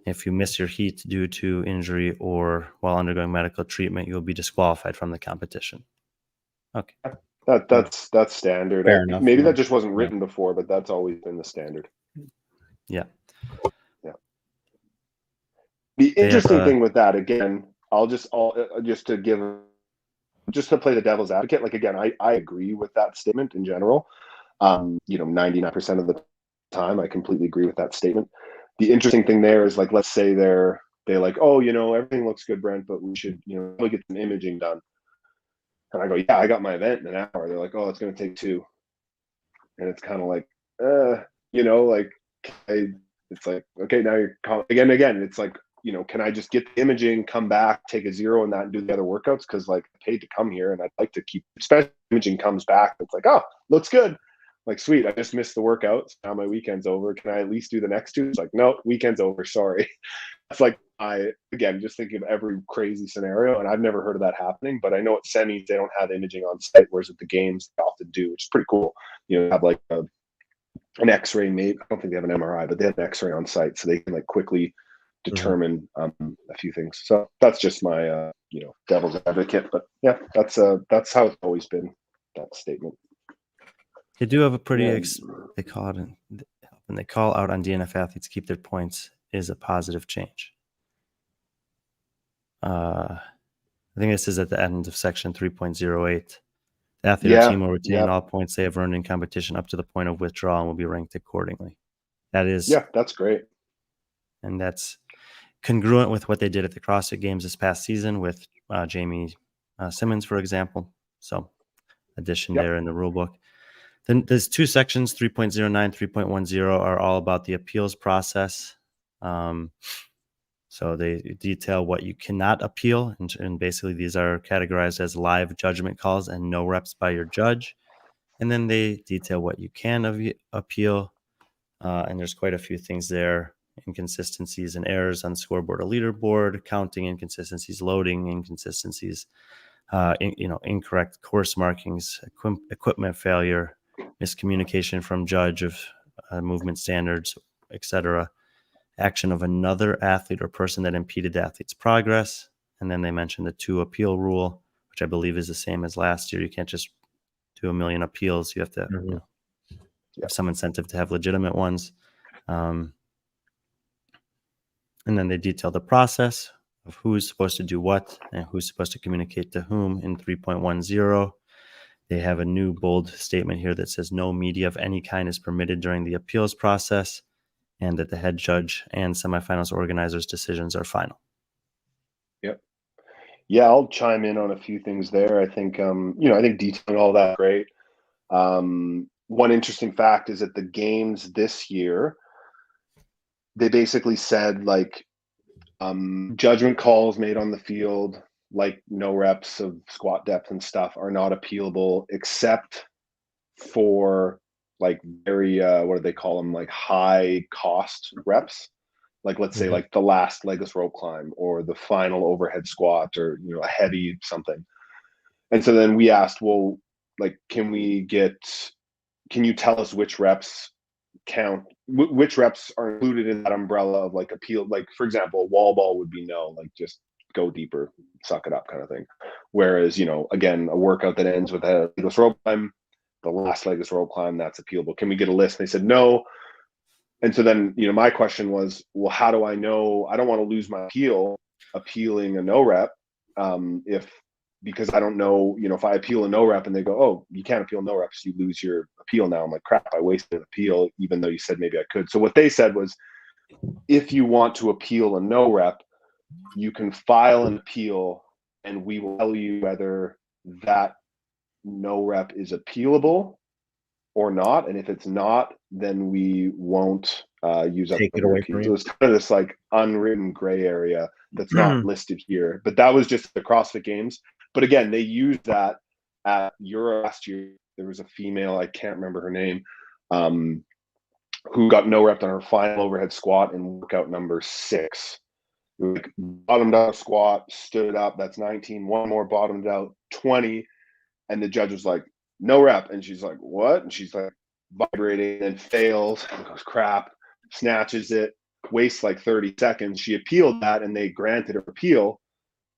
If you miss your heat due to injury or while undergoing medical treatment, you'll be disqualified from the competition. Okay. That's standard. Fair enough, Maybe yeah. that just wasn't written before, but that's always been the standard. Yeah. The interesting thing with that, again, I'll just to play the devil's advocate. Like, again, I agree with that statement in general. 99% of the time, I completely agree with that statement. The interesting thing there is, like, let's say they're like, oh, you know, everything looks good, Brent, but we should, you know, probably get some imaging done. And I go, yeah, I got my event in an hour. They're like, oh, it's going to take 2. And it's kind of like, you know, like, it's like, okay, now you're again. It's like, you know, can I just get the imaging, come back, take a 0 on that, and do the other workouts? Because like I paid to come here, and I'd like to keep. Especially imaging comes back, it's like, oh, looks good. Like, sweet, I just missed the workouts. Now my weekend's over. Can I at least do the next 2? It's like, no, weekend's over. Sorry. It's like, again, just thinking of every crazy scenario, and I've never heard of that happening. But I know at semis they don't have imaging on site, whereas at the games they often do, which is pretty cool. You know, have like an X-ray. Maybe I don't think they have an MRI, but they have an X-ray on site, so they can like quickly determine a few things. So that's just my you know, devil's advocate. But yeah, that's how it's always been, that statement. They do have a pretty they call it, when they call out on DNF athletes keep their points is a positive change. I think this is at the end of section 3.08. The athlete or team will retain all points they have earned in competition up to the point of withdrawal and will be ranked accordingly. That is, that's great. And that's congruent with what they did at the CrossFit Games this past season with Jamie Simmons, for example. So addition there in the rule book. Then there's 2 sections, 3.09, 3.10 are all about the appeals process. So they detail what you cannot appeal. And basically these are categorized as live judgment calls and no reps by your judge. And then they detail what you can appeal. And there's quite a few things there. Inconsistencies and errors on scoreboard or leaderboard, counting inconsistencies, loading inconsistencies, incorrect course markings, equipment failure, miscommunication from judge of movement standards, etc. Action of another athlete or person that impeded the athlete's progress. And then they mentioned the 2 appeal rule, which I believe is the same as last year. You can't just do a million appeals. You have to have some incentive to have legitimate ones. And then they detail the process of who's supposed to do what and who's supposed to communicate to whom in 3.10. They have a new bold statement here that says no media of any kind is permitted during the appeals process, and that the head judge and semifinals organizers' decisions are final. Yep. Yeah, I'll chime in on a few things there. I think, I think detailing all that great. one interesting fact is at the games this year, they basically said like judgment calls made on the field, like no reps of squat depth and stuff, are not appealable except for like very what do they call them, like high cost reps, like let's say like the last legless rope climb or the final overhead squat, or a heavy something. And so then we asked, well, like can you tell us which reps count, which reps are included in that umbrella of like appeal? Like for example, a wall ball would be no, like just go deeper, suck it up kind of thing. Whereas again, a workout that ends with a legless rope climb, the last legless rope climb, that's appealable. Can we get a list? And they said no. And so then my question was, well, how do I know? I don't want to lose my appealing a no rep, because I don't know, if I appeal a no rep and they go, oh, you can't appeal no reps, you lose your appeal now. I'm like, crap, I wasted an appeal, even though you said maybe I could. So what they said was, if you want to appeal a no rep, you can file an appeal and we will tell you whether that no rep is appealable or not. And if it's not, then we won't use up Take the it away appeal. from So you. it's kind of this like unwritten gray area that's not listed here. But that was just the CrossFit Games. But again, they used that at Euro last year. There was a female, I can't remember her name, who got no rep on her final overhead squat in workout number 6. Like bottomed out squat, stood up, that's 19. One more bottomed out, 20. And the judge was like, no rep. And she's like, what? And she's like vibrating and fails and goes, crap, snatches it, wastes like 30 seconds. She appealed that and they granted her appeal,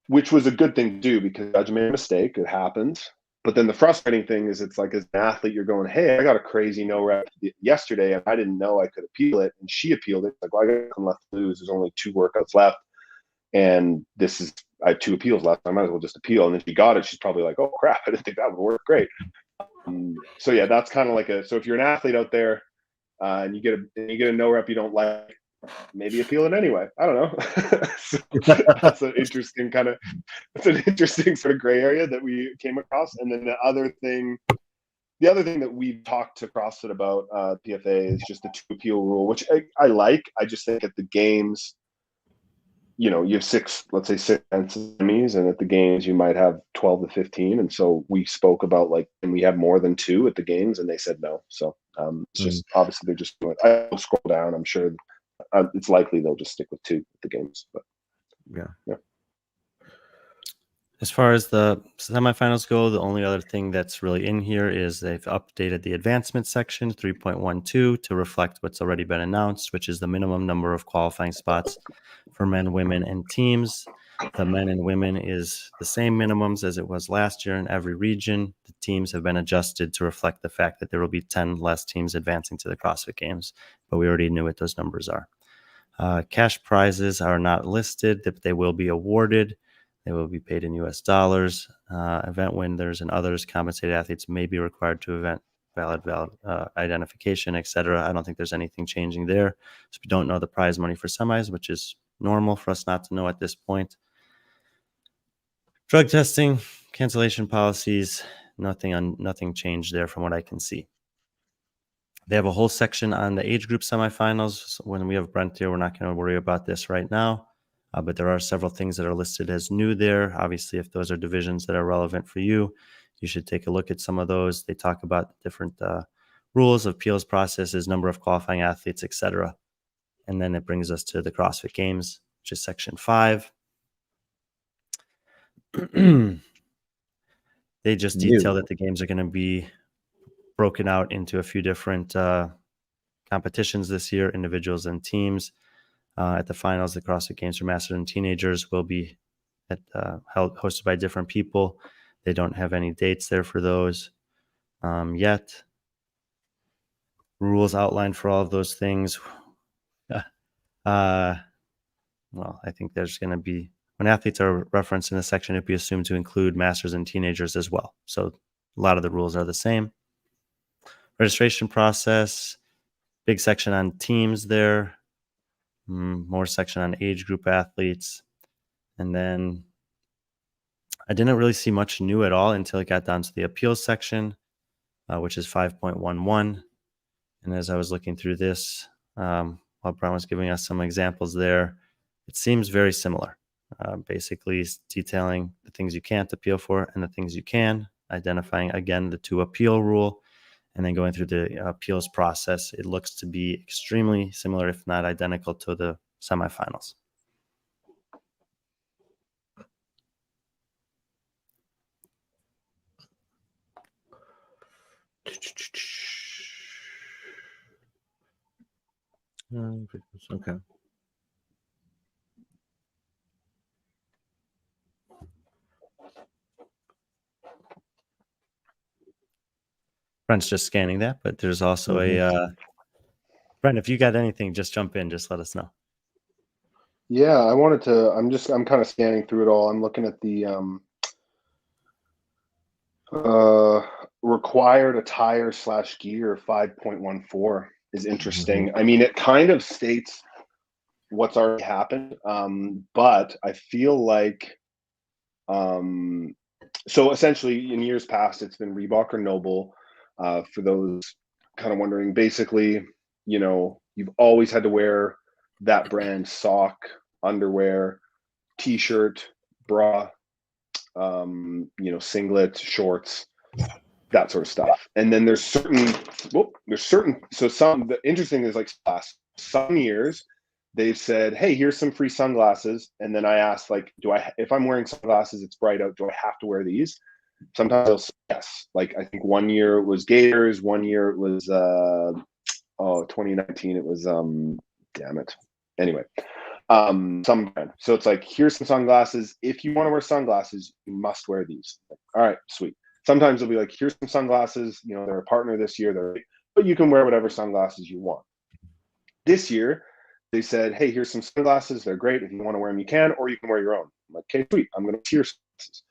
which was a good thing to do because the judge made a mistake. It happens. But then the frustrating thing is, it's like as an athlete, you're going, hey, I got a crazy no rep yesterday and I didn't know I could appeal it. And she appealed it. Like, well, I got nothing left to lose. There's only 2 workouts left. And I have 2 appeals left. I might as well just appeal. And then she got it. She's probably like, oh crap, I didn't think that would work. Great. So yeah, that's kind of like so if you're an athlete out there and you get a no rep you don't like, maybe appeal it anyway. I don't know. So that's an interesting sort of gray area that we came across. And then the other thing that we've talked to CrossFit about, PFA, is just the 2 appeal rule, which I like. I just think at the games, you have 6 semis, and at the games you might have 12 to 15. And so we spoke about like, can we have more than 2 at the games? And they said no. So it's just obviously they're just doing it. I'll scroll down. I'm sure it's likely they'll just stick with 2 at the games. But yeah. As far as the semifinals go, the only other thing that's really in here is they've updated the advancement section 3.12 to reflect what's already been announced, which is the minimum number of qualifying spots for men, women, and teams. The men and women is the same minimums as it was last year in every region. The teams have been adjusted to reflect the fact that there will be 10 less teams advancing to the CrossFit Games, but we already knew what those numbers are. Cash prizes are not listed, but they will be awarded. They will be paid in US dollars. Event winners and others, compensated athletes may be required to event valid identification, etc. I don't think there's anything changing there. So we don't know the prize money for semis, which is normal for us not to know at this point. Drug testing, cancellation policies, nothing changed there from what I can see. They have a whole section on the age group semifinals. So when we have Brent here, we're not going to worry about this right now. But there are several things that are listed as new there. Obviously, if those are divisions that are relevant for you, you should take a look at some of those. They talk about different rules of appeals processes, number of qualifying athletes, etc. And then it brings us to the CrossFit Games, which is section 5. They just detail that the games are going to be broken out into a few different competitions this year, individuals and teams. At the finals, the CrossFit Games for Masters and Teenagers will be hosted by different people. They don't have any dates there for those yet. Rules outlined for all of those things. Well, I think there's going to be, when athletes are referenced in the section, it'd be assumed to include Masters and Teenagers as well. So a lot of the rules are the same. Registration process, big section on teams there. More section on age group athletes. And then I didn't really see much new at all until it got down to the appeals section. which is 5.11. And as I was looking through this, while Brent was giving us some examples there, it seems very similar. Basically detailing the things you can't appeal for and the things you can, identifying, again, the 2 appeal rule, and then going through the appeals process. It looks to be extremely similar, if not identical, to the semifinals. Okay. Brent's just scanning that, but there's also a Brent, if you got anything, just jump in, just let us know. Yeah, I wanted to. I'm kind of scanning through it all. I'm looking at the required attire / gear 5.14 is interesting. I mean, it kind of states what's already happened, but I feel like so essentially in years past it's been Reebok or Noble. For those kind of wondering, basically, you've always had to wear that brand sock, underwear, t-shirt, bra, singlet, shorts, that sort of stuff. And then there's certain so the interesting is like some years they've said, hey, here's some free sunglasses. And then I asked, like, if I'm wearing sunglasses, it's bright out, do I have to wear these? Sometimes they'll say yes. Like, I think one year it was Gators, one year it was 2019 it was damn it. Anyway, some brand. So it's like, here's some sunglasses. If you want to wear sunglasses, you must wear these. Like, all right, sweet. Sometimes it'll be like, here's some sunglasses. They're a partner this year, but you can wear whatever sunglasses you want. This year, they said, hey, here's some sunglasses. They're great. If you want to wear them, you can, or you can wear your own. I'm like, okay, sweet. I'm going to tier sunglasses.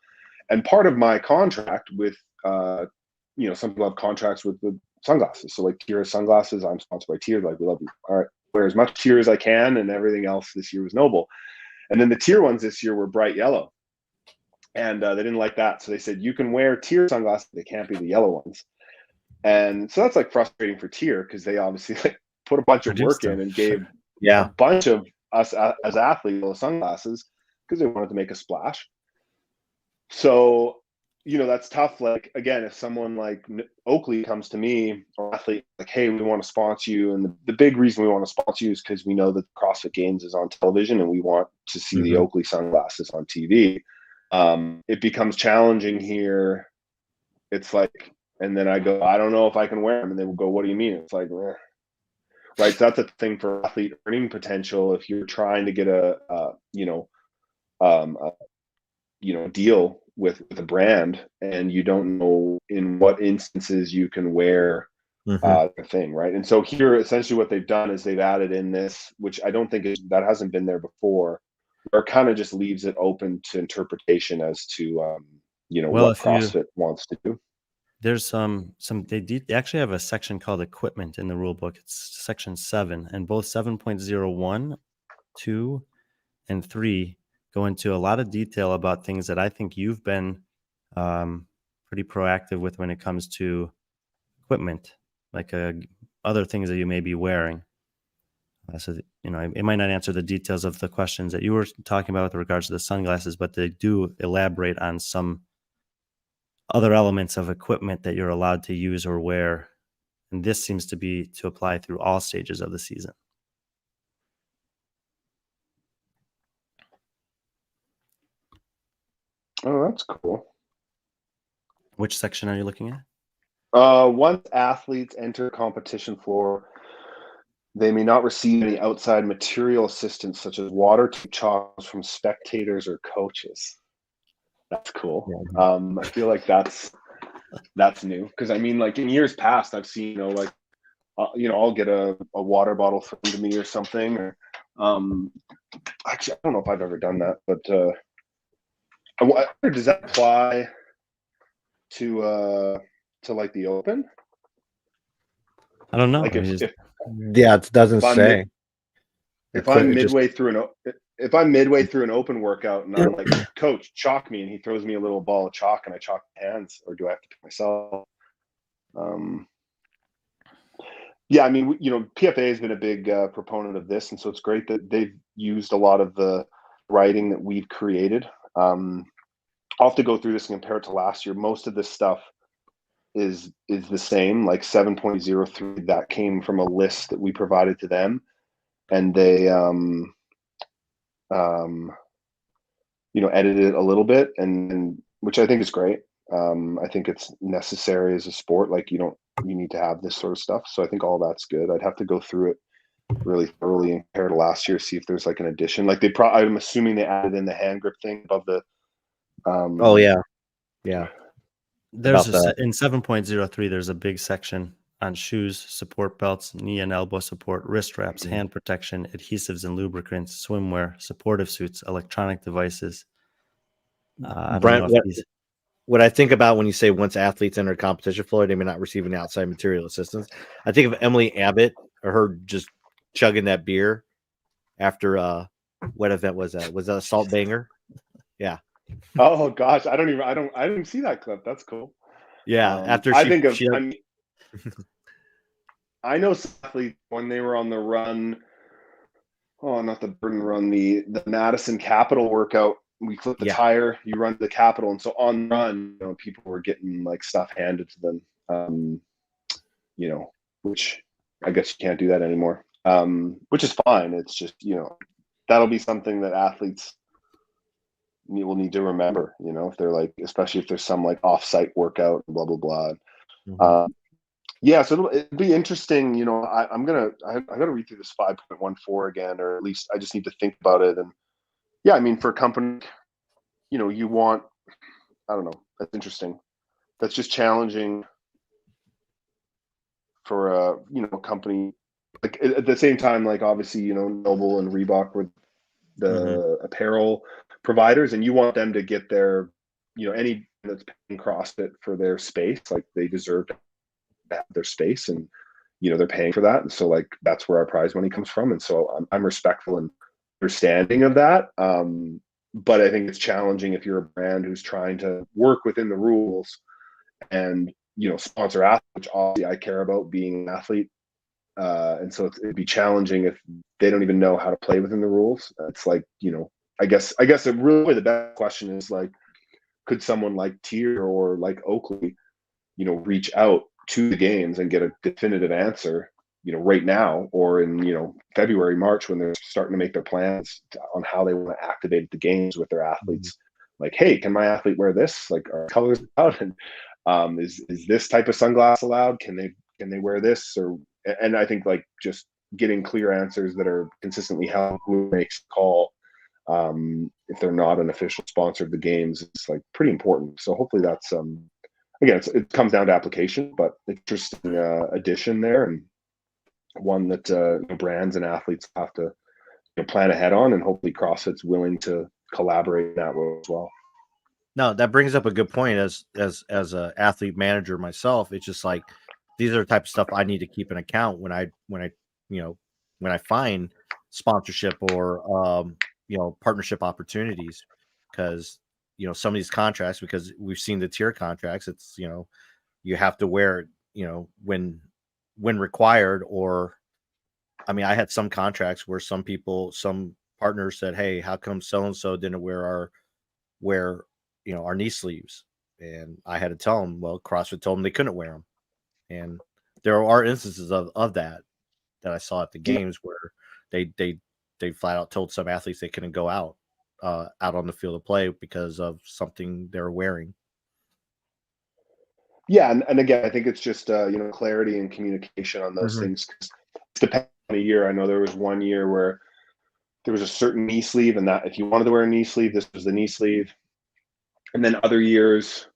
And part of my contract with, some people have contracts with the sunglasses. So like Tier sunglasses, I'm sponsored by Tier. Like, we love you. All right, wear as much Tier as I can, and everything else this year was Noble. And then the Tier ones this year were bright yellow, and they didn't like that. So they said, you can wear Tier sunglasses, they can't be the yellow ones. And so that's like frustrating for Tier, because they obviously like put a bunch of work in and gave a bunch of us as athletes those sunglasses because they wanted to make a splash. So, that's tough. Like, again, if someone like Oakley comes to me, or athlete, like, hey, we want to sponsor you. And the big reason we want to sponsor you is because we know that CrossFit Games is on television and we want to see the Oakley sunglasses on TV. It becomes challenging here. It's like, and then I go, I don't know if I can wear them. And they will go, what do you mean? It's like, right. So that's a thing for athlete earning potential. If you're trying to get a deal with a brand, and you don't know in what instances you can wear the thing, right? And so here, essentially what they've done is they've added in this, which I don't think that hasn't been there before, where it kind of just leaves it open to interpretation as to what CrossFit wants to do. There's they actually have a section called equipment in the rule book. It's section 7, and both 7.01, 2, and 3 go into a lot of detail about things that I think you've been pretty proactive with when it comes to equipment, like other things that you may be wearing. It might not answer the details of the questions that you were talking about with regards to the sunglasses, but they do elaborate on some other elements of equipment that you're allowed to use or wear. And this seems to be to apply through all stages of the season. Oh, that's cool. Which section are you looking at? Once athletes enter competition floor, they may not receive any outside material assistance, such as water to chalks from spectators or coaches. That's cool. Yeah. I feel like that's new, because I mean, like, in years past, I've seen, I'll get a water bottle thrown to me or something, or actually, I don't know if I've ever done that, but does that apply to like the Open? I don't know. Like it doesn't say. If I'm midway through an Open workout and I'm like, coach, chalk me, and he throws me a little ball of chalk and I chalk my hands, or do I have to pick myself? Yeah, I mean, PFA has been a big proponent of this, and so it's great that they've used a lot of the writing that we've created. I'll have to go through this and compare it to last year. Most of this stuff is the same, like 7.03. That came from a list that we provided to them, and they edited it a little bit, and which I think is great. I think it's necessary as a sport. Like you need to have this sort of stuff. So I think all that's good. I'd have to go through it really thoroughly and compare to last year, see if there's like an addition. Like I'm assuming they added in the hand grip thing above the. Oh yeah. There's About that. in 7.03, there's a big section on shoes, support belts, knee and elbow support, wrist wraps, hand protection, adhesives and lubricants, swimwear, supportive suits, electronic devices. I don't know Brent, if these. what I think about when you say once athletes enter competition floor, they may not receive any outside material assistance. I think of Emily Abbott or her just chugging that beer after what event was that? Was that a Salt Banger? Yeah. Oh gosh, I didn't see that clip. That's cool. Yeah. After I know athletes when they were on the run. Oh, not the Burden Run, the Madison Capitol workout. We flip the tire, you run to the Capitol, and so on run, people were getting like stuff handed to them. Which I guess you can't do that anymore. Which is fine. It's just that'll be something that athletes will need to remember. If they're like, especially if there's some like off-site workout, blah blah blah. Mm-hmm. Yeah, so it'll be interesting. I gotta read through this 5.14 again, or at least I just need to think about it. And yeah, I mean, for a company, you want, I don't know, that's interesting. That's just challenging for a company. Like at the same time, like obviously, Noble and Reebok were the apparel providers, and you want them to get their, any that's paying CrossFit for their space, like they deserve to have their space, and they're paying for that, and so like that's where our prize money comes from, and so I'm respectful and understanding of that. But I think it's challenging if you're a brand who's trying to work within the rules and sponsor athletes, which obviously I care about being an athlete, and so it'd be challenging if they don't even know how to play within the rules. It's like I guess it really, the best question is like, could someone like Tier or like Oakley reach out to the games and get a definitive answer right now, or in February, March, when they're starting to make their plans on how they want to activate the games with their athletes. Like, hey, can my athlete wear this? Like, are colors allowed? And is this type of sunglass allowed? Can they wear this? And I think like just getting clear answers that are consistently held, who makes a call, if they're not an official sponsor of the games, it's like pretty important. So hopefully that's again, it comes down to application, but interesting addition there, and one that brands and athletes have to plan ahead on, and hopefully CrossFit's willing to collaborate in that way as well. No, that brings up a good point. As an athlete manager myself, it's just like these are the type of stuff I need to keep in account when I find sponsorship or partnership opportunities, because some of these contracts, because we've seen the tier contracts, it's you have to wear it when required. Or I mean, I had some contracts where some partners said, hey, how come so and so didn't wear our knee sleeves, and I had to tell them, well, CrossFit told them they couldn't wear them. And there are instances of that I saw at the games where they flat out told some athletes they couldn't go out on the field of play because of something they're wearing. Yeah, and again, I think it's just clarity and communication on those things. Cause it depends on a year. I know there was one year where there was a certain knee sleeve, and that if you wanted to wear a knee sleeve, this was the knee sleeve. And then other years,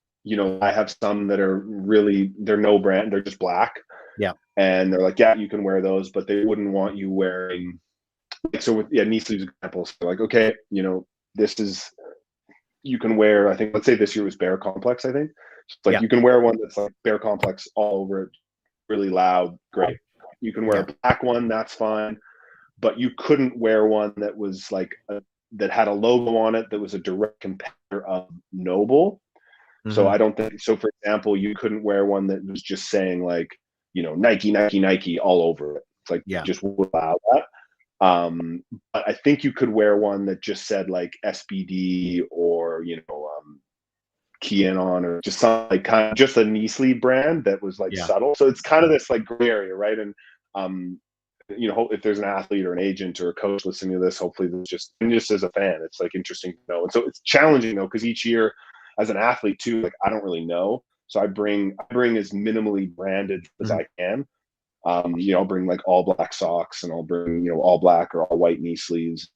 I have some that are really, they're no brand, they're just black. Yeah. And they're like, yeah, you can wear those, but they wouldn't want you wearing. So with knee sleeves examples, so like, okay, this is, you can wear, I think, let's say this year was Bear Complex, I think. It's like, you can wear one that's like Bear Complex all over it, really loud, great. You can wear a black one, that's fine. But you couldn't wear one that was like that had a logo on it that was a direct competitor of Noble. So I don't think so. For example, you couldn't wear one that was just saying like, Nike, Nike, Nike all over it. It's like Yeah. just would allow that. But I think you could wear one that just said like SBD or Kianon or just something like kind of just a knee sleeve brand that was like Yeah. subtle. So it's kind of this like gray area, right? And if there's an athlete or an agent or a coach listening to this, hopefully just as a fan, it's like interesting to know. And so it's challenging though, because each year as an athlete too, like I don't really know. So I bring as minimally branded as I can. I'll bring like all black socks and I'll bring, all black or all white knee sleeves.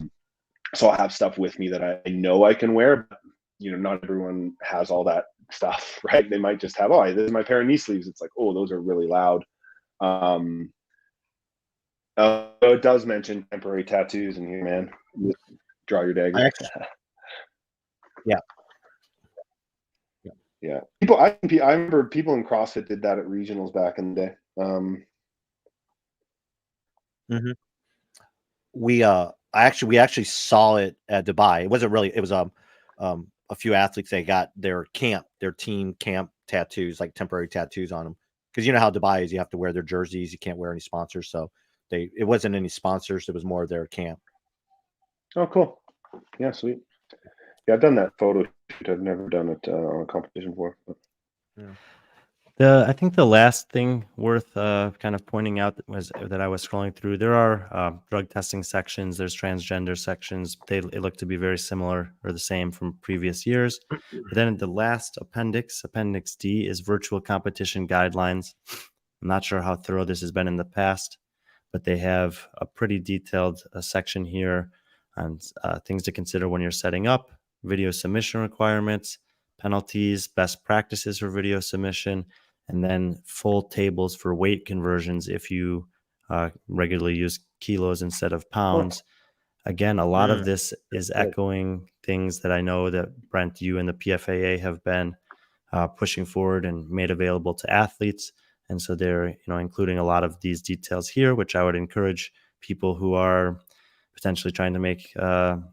So I'll have stuff with me that I know I can wear, but not everyone has all that stuff, right? They might just have, this is my pair of knee sleeves. It's like, those are really loud. It does mention temporary tattoos in here, man. Draw your dagger. Yeah. Yeah. I remember people in CrossFit did that at regionals back in the day. We actually saw it at Dubai. It wasn't really. It was a few athletes. They got their team camp tattoos, like temporary tattoos on them. Because you know how Dubai is, you have to wear their jerseys. You can't wear any sponsors. So it wasn't any sponsors. It was more their camp. Oh, cool. Yeah, sweet. Yeah, I've done that photo shoot. I've never done it on a competition before. I think the last thing worth kind of pointing out was that I was scrolling through. There are drug testing sections. There's transgender sections. It look to be very similar or the same from previous years. But then the last appendix D, is virtual competition guidelines. I'm not sure how thorough this has been in the past, but they have a pretty detailed section here on things to consider when you're setting up, video submission requirements, penalties, best practices for video submission, and then full tables for weight conversions if you regularly use kilos instead of pounds. Again, a lot of this is echoing things that I know that Brent, you and the PFAA have been pushing forward and made available to athletes. And so they're including a lot of these details here, which I would encourage people who are potentially trying to make,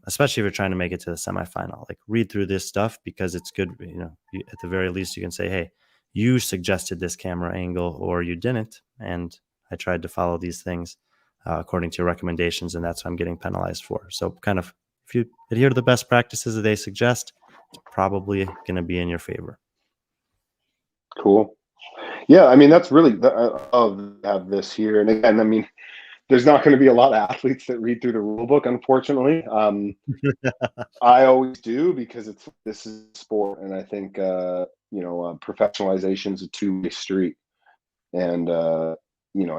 especially if you're trying to make it to the semifinal, like read through this stuff, because it's good. At the very least, you can say, hey, you suggested this camera angle or you didn't, and I tried to follow these things according to your recommendations, and that's what I'm getting penalized for. So kind of, if you adhere to the best practices that they suggest, it's probably going to be in your favor. Cool. Yeah, I mean, that's really, I'll have this here. And again, I mean, there's not going to be a lot of athletes that read through the rule book, unfortunately. I always do, because this is sport, and I think professionalization is a two-way street. And I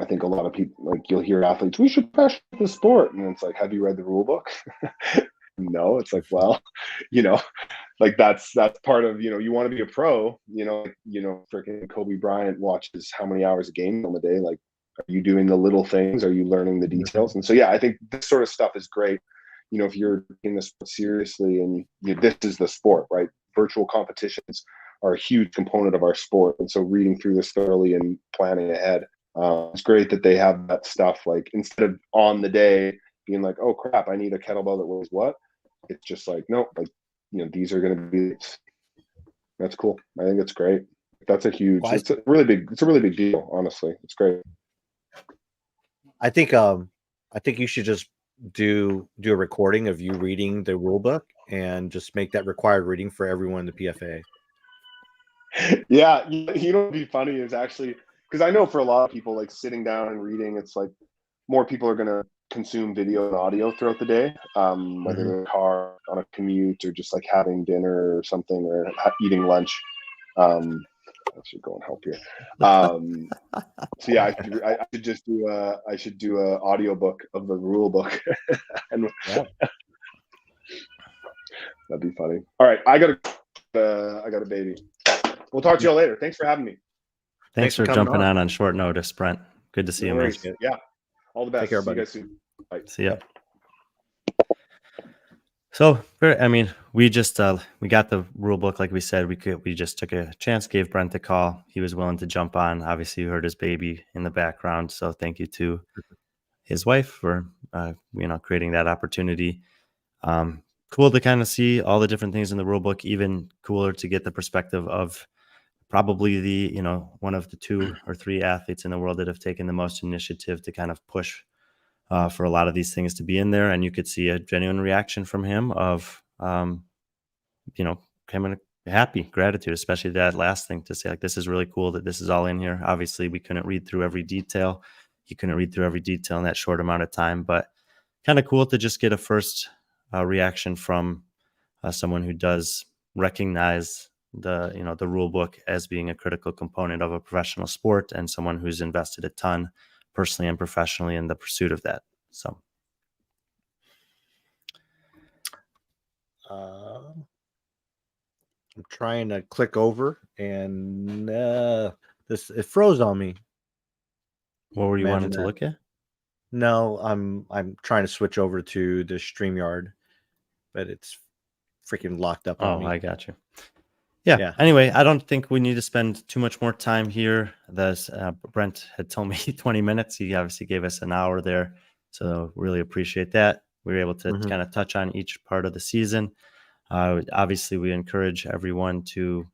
think a lot of people, like, you'll hear athletes, we should professionalize the sport, and it's like, have you read the rule book? No. It's like, well, like that's part of, you want to be a pro, freaking Kobe Bryant watches how many hours a game on the day. Like, are you doing the little things? Are you learning the details? And so, yeah, I think this sort of stuff is great. If you're taking this seriously, and this is the sport, right? Virtual competitions are a huge component of our sport. And so reading through this thoroughly and planning ahead, it's great that they have that stuff, like, instead of on the day being like, oh crap, I need a kettlebell that weighs what? It's just like, no, like, these are going to be, that's cool. I think it's great. It's a really big deal. Honestly, it's great. I think you should just do a recording of you reading the rule book and just make that required reading for everyone in the PFA. Yeah, what would be funny is actually, because I know for a lot of people, like, sitting down and reading, it's like more people are going to consume video and audio throughout the day, whether they're in the car, on a commute, or just like having dinner or something, or eating lunch. I should go and help you. So yeah, I should just do a audiobook of the rule book. And that'd be funny. All right, I got a baby. We'll talk to y'all later. Thanks for having me. Thanks for jumping on short notice, Brent. Good to see you, man. Yeah. All the best. Take care, See you buddy. guys soon. Bye. See ya. So, I mean, we just we got the rule book, like we said. We just took a chance, gave Brent a call. He was willing to jump on. Obviously, you heard his baby in the background, so thank you to his wife for creating that opportunity. cool to kind of see all the different things in the rule book. Even cooler to get the perspective of probably the, you know, one of the 2 or 3 athletes in the world that have taken the most initiative to kind of push for a lot of these things to be in there. And you could see a genuine reaction from him of, you know, coming happy, gratitude, especially that last thing to say, like, this is really cool that this is all in here. Obviously, we couldn't read through every detail. He couldn't read through every detail in that short amount of time, but kind of cool to just get a first reaction from someone who does recognize the, you know, the rule book as being a critical component of a professional sport, and someone who's invested a ton personally and professionally in the pursuit of that. So I'm trying to click over, and it froze on me. what were you Imagine wanting to that. look at? No, I'm trying to switch over to the StreamYard, but it's freaking locked up on Oh, me. I got you. Yeah. Anyway, I don't think we need to spend too much more time here. Brent had told me 20 minutes. He obviously gave us an hour there. So really appreciate that. We were able to kind of touch on each part of the season. Obviously, we encourage everyone to, you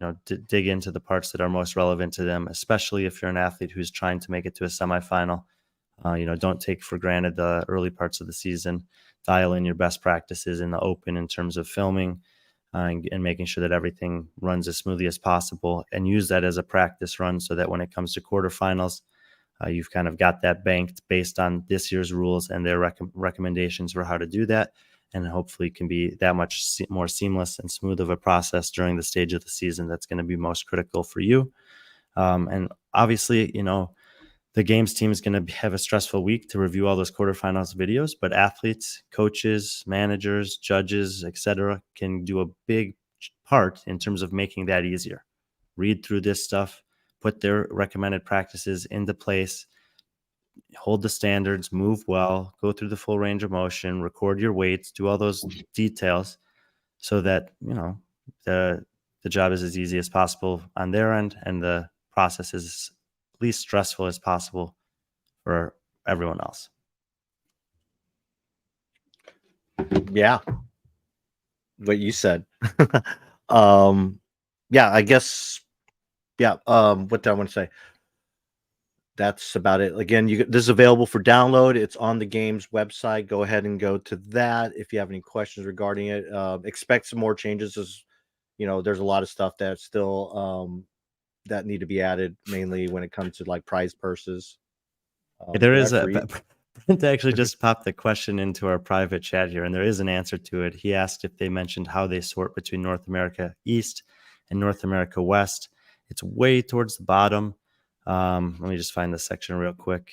know, dig into the parts that are most relevant to them, especially if you're an athlete who's trying to make it to a semifinal. You know, don't take for granted the early parts of the season. Dial in your best practices in the open in terms of filming and making sure that everything runs as smoothly as possible, and use that as a practice run so that when it comes to quarterfinals, you've kind of got that banked based on this year's rules and their recommendations for how to do that. And hopefully it can be that much more seamless and smooth of a process during the stage of the season that's going to be most critical for you. And obviously, you know, the games team is going to have a stressful week to review all those quarterfinals videos, but athletes, coaches, managers, judges, etc., can do a big part in terms of making that easier. Read through this stuff, put their recommended practices into place, hold the standards, move well, go through the full range of motion, record your weights, do all those details so that, you know, the job is as easy as possible on their end, and the process is least stressful as possible for everyone else. Yeah, what you said. Yeah, I guess. Yeah. What did I want to say? That's about it. Again, this is available for download. It's on the game's website. Go ahead and go to that if you have any questions regarding it. Expect some more changes, as you know, there's a lot of stuff that's still that need to be added, mainly when it comes to like prize purses. There is Brent actually just popped the question into our private chat here, and there is an answer to it. He asked if they mentioned how they sort between North America East and North America West. It's way towards the bottom. Let me just find the section real quick.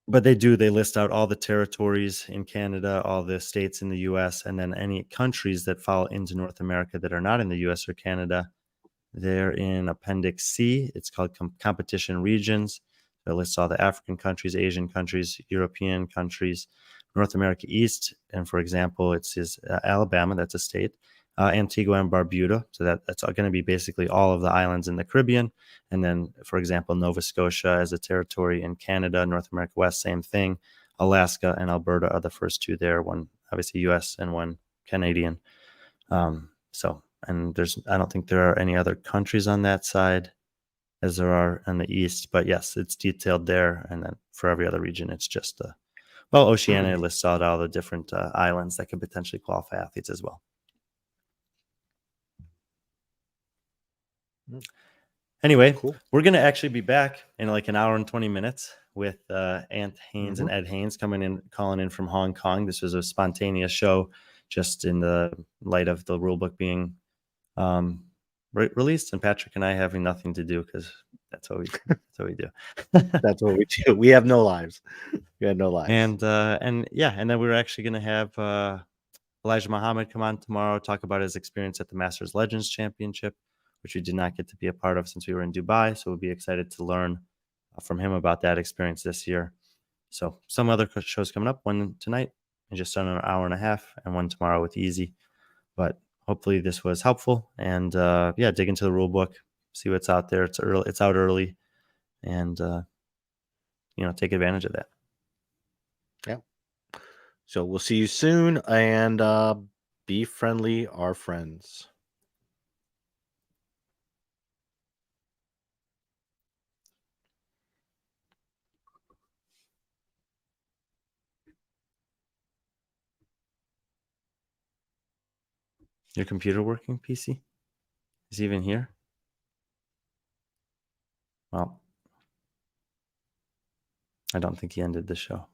But they list out all the territories in Canada, all the states in the US, and then any countries that fall into North America that are not in the US or Canada. They're in Appendix C. It's called Competition Regions. It lists all the African countries, Asian countries, European countries, North America East. And for example, it says Alabama, that's a state, Antigua and Barbuda. So that's going to be basically all of the islands in the Caribbean. And then, for example, Nova Scotia as a territory in Canada, North America West, same thing. Alaska and Alberta are the first two there, one obviously US and one Canadian. And I don't think there are any other countries on that side as there are on the east, but yes, it's detailed there. And then for every other region, it's just Oceania lists out all the different islands that could potentially qualify athletes as well. Anyway, cool. We're going to actually be back in like an hour and 20 minutes with Ant Haynes and Ed Haynes calling in from Hong Kong. This was a spontaneous show just in the light of the rulebook being released, and Patrick and I having nothing to do because that's what we do. That's what we do. We have no lives. We had no lives. And then we're actually going to have Elijah Muhammad come on tomorrow, talk about his experience at the Masters Legends Championship, which we did not get to be a part of since we were in Dubai. So we'll be excited to learn from him about that experience this year. So some other shows coming up, one tonight in just under an hour and a half, and one tomorrow with Easy. But hopefully this was helpful, and dig into the rule book, see what's out there. It's out early, and take advantage of that. Yeah. So we'll see you soon, and be friendly, our friends. Your computer working, PC? Is he even here? Well, I don't think he ended the show.